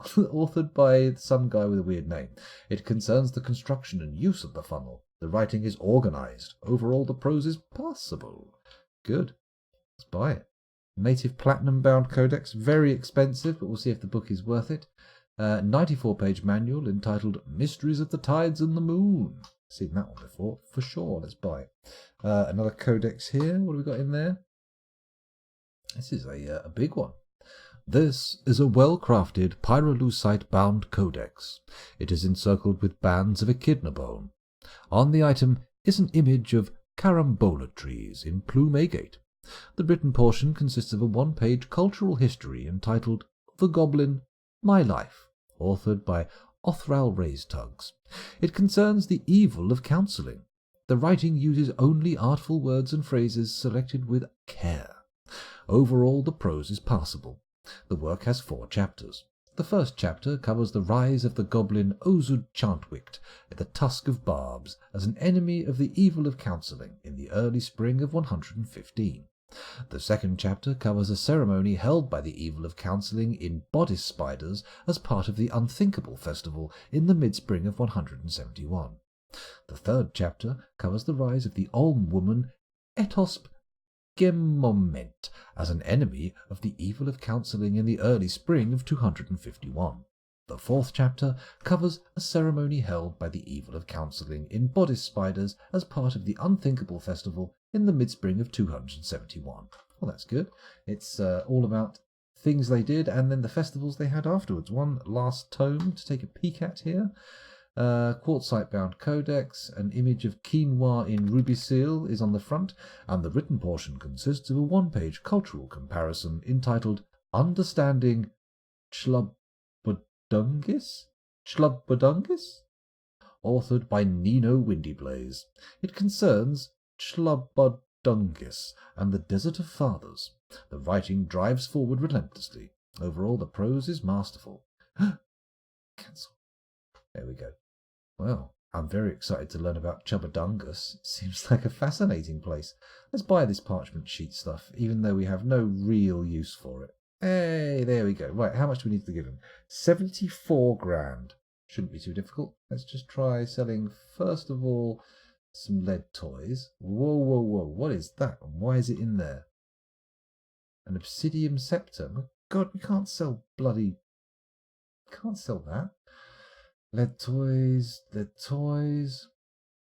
authored by some guy with a weird name. It concerns the construction and use of the funnel. The writing is organized. Overall, the prose is passable. Good. Let's buy it. Native Platinum-bound codex, very expensive, but we'll see if the book is worth it. 94-page manual entitled Mysteries of the Tides and the Moon. Seen that one before, for sure. Let's buy it. Another codex here. What have we got in there? This is a big one. This is a well-crafted pyrolusite-bound codex. It is encircled with bands of echidna bone. On the item is an image of carambola trees in Plume Agate. The written portion consists of a one-page cultural history entitled The Goblin, My Life, authored by Othral Raisetugs. It concerns the evil of counselling. The writing uses only artful words and phrases selected with care. Overall, the prose is passable. The work has 4 chapters. The first chapter covers the rise of the goblin Ozud Chantwicht at the Tusk of Barbs as an enemy of the evil of counselling in the early spring of 115. The second chapter covers a ceremony held by the evil of counselling in bodice spiders as part of the Unthinkable festival in the mid-spring of 171. The third chapter covers the rise of the Olm woman Etosp Gemoment as an enemy of the evil of counselling in the early spring of 251. The fourth chapter covers a ceremony held by the evil of counselling in bodice spiders as part of the Unthinkable Festival in the mid-spring of 271. Well, that's good. It's all about things they did and then the festivals they had afterwards. One last tome to take a peek at here. Quartzite-bound codex, an image of quinoa in ruby seal is on the front, and the written portion consists of a one-page cultural comparison entitled Understanding Chlubadungis? Authored by Nino Windyblaze. It concerns Chlubadungis and the Desert of Fathers. The writing drives forward relentlessly. Overall, the prose is masterful. Cancel. There we go. Well, I'm very excited to learn about Chubbadungus. Seems like a fascinating place. Let's buy this parchment sheet stuff, even though we have no real use for it. Hey, there we go. Right, how much do we need to give him? 74 grand. Shouldn't be too difficult. Let's just try selling, first of all, some lead toys. Whoa, whoa, whoa. What is that? And why is it in there? An obsidian scepter. My God, we can't sell bloody... Can't sell that. Lead toys, lead toys.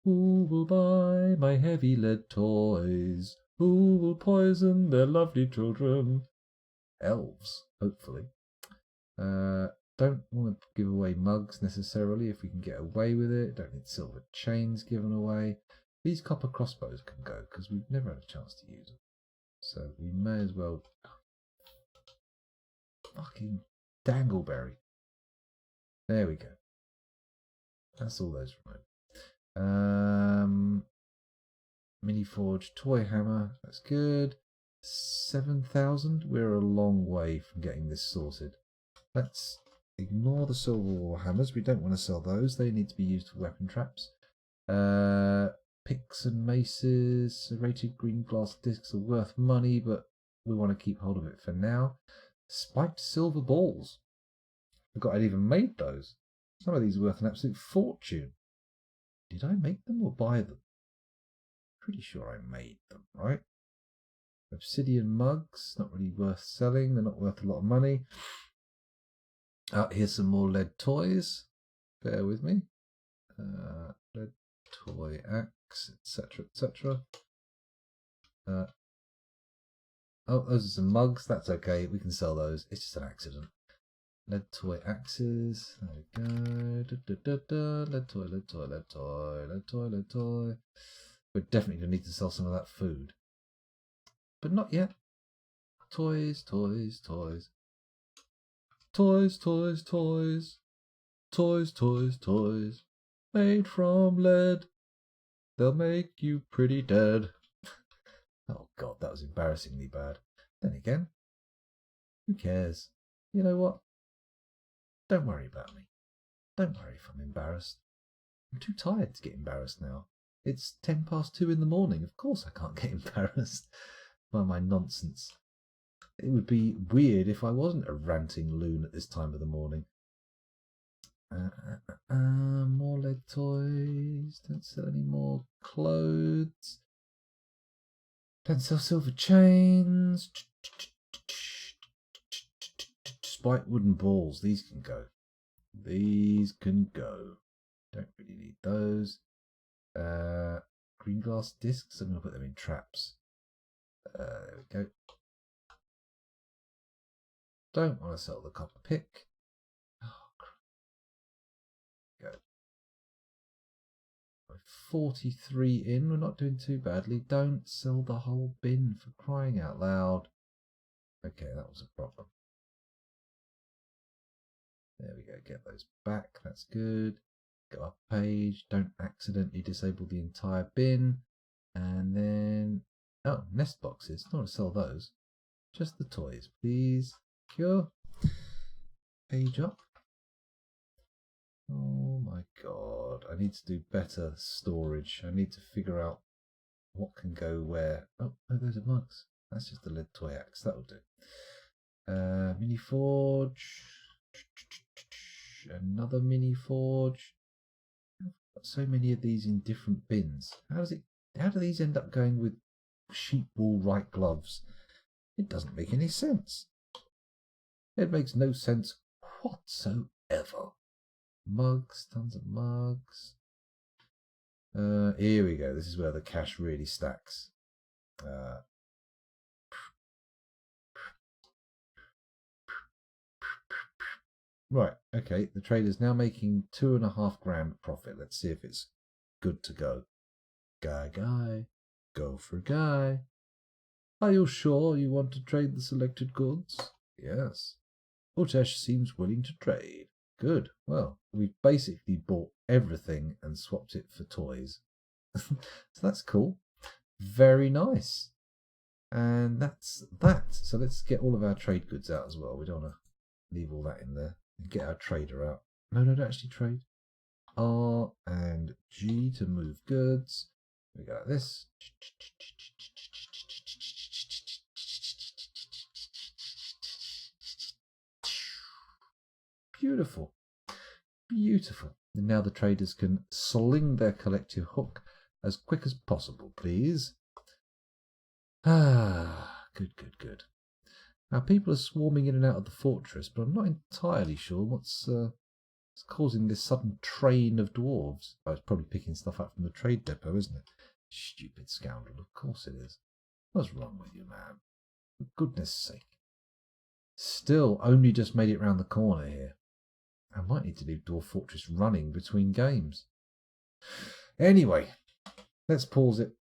Who will buy my heavy lead toys? Who will poison their lovely children? Elves, hopefully. Don't want to give away mugs necessarily if we can get away with it. Don't need silver chains given away. These copper crossbows can go because we've never had a chance to use them. So we may as well... Fucking dangleberry. There we go. That's all those remote. Mini forge toy hammer. That's good. 7,000. We're a long way from getting this sorted. Let's ignore the silver war hammers. We don't want to sell those. They need to be used for weapon traps. Picks and maces. Serrated green glass discs are worth money, but we want to keep hold of it for now. Spiked silver balls. Forgot I'd even made those. Some of these are worth an absolute fortune. Did I make them or buy them? Pretty sure I made them, right? Obsidian mugs, not really worth selling. They're not worth a lot of money. Here's some more lead toys. Bear with me. Lead toy axe, etc., etc. Oh, those are some mugs. That's okay. We can sell those. It's just an accident. Lead toy axes. There we go. Lead toy, lead toy, lead toy, lead toy, lead toy. We're definitely going to need to sell some of that food. But not yet. Toys, toys, toys. Toys, toys, toys. Toys, toys, toys. Made from lead. They'll make you pretty dead. Oh God, that was embarrassingly bad. Then again, who cares? You know what? Don't worry about me. Don't worry if I'm embarrassed. I'm too tired to get embarrassed now. It's 2:10 in the morning. Of course I can't get embarrassed by my nonsense. It would be weird if I wasn't a ranting loon at this time of the morning. More lead toys. Don't sell any more clothes. Don't sell silver chains. Spiked wooden balls. These can go. These can go. Don't really need those. Green glass discs. I'm going to put them in traps. There we go. Don't want to sell the copper pick. Oh, crap. Go. 43 in. We're not doing too badly. Don't sell the whole bin, for crying out loud. Okay, that was a problem. There we go. Get those back. That's good. Go up a page. Don't accidentally disable the entire bin. And then... Oh, nest boxes. Don't want to sell those. Just the toys, please. Cure. Page up. Oh my God. I need to do better storage. I need to figure out what can go where. Oh, those are mugs. That's just the lead toy axe. That'll do. Mini forge. Another mini forge. got so many of these in different bins. How do these end up going with sheep wool right gloves? It doesn't make any sense. It makes no sense whatsoever. Mugs, tons of mugs. Here we go. This is where the cash really stacks. Right, okay. The trader's now making 2.5 grand profit. Let's see if it's good to go. Guy, go for guy. Are you sure you want to trade the selected goods? Yes. Utesh seems willing to trade. Good. Well, we've basically bought everything and swapped it for toys. So that's cool. Very nice. And that's that. So let's get all of our trade goods out as well. We don't want to leave all that in there. And get our trader out. No, don't actually trade. R and G to move goods. We go like this. Beautiful. Beautiful. And now the traders can sling their collective hook as quick as possible, please. Good. Now people are swarming in and out of the fortress, but I'm not entirely sure what's causing this sudden train of dwarves. Oh, it's probably picking stuff up from the trade depot, isn't it? Stupid scoundrel, of course it is. What's wrong with you, man? For goodness sake. Still only just made it round the corner here. I might need to leave Dwarf Fortress running between games. Anyway, let's pause it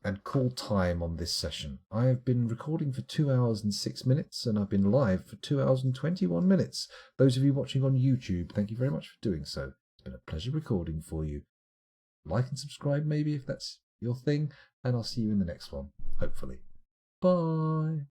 and call time on this session. I have been recording for 2 hours and 6 minutes, and I've been live for 2 hours and 21 minutes. Those of you watching on YouTube, thank you very much for doing so. It's been a pleasure recording for you. Like and subscribe maybe if that's your thing, and I'll see you in the next one, hopefully. Bye.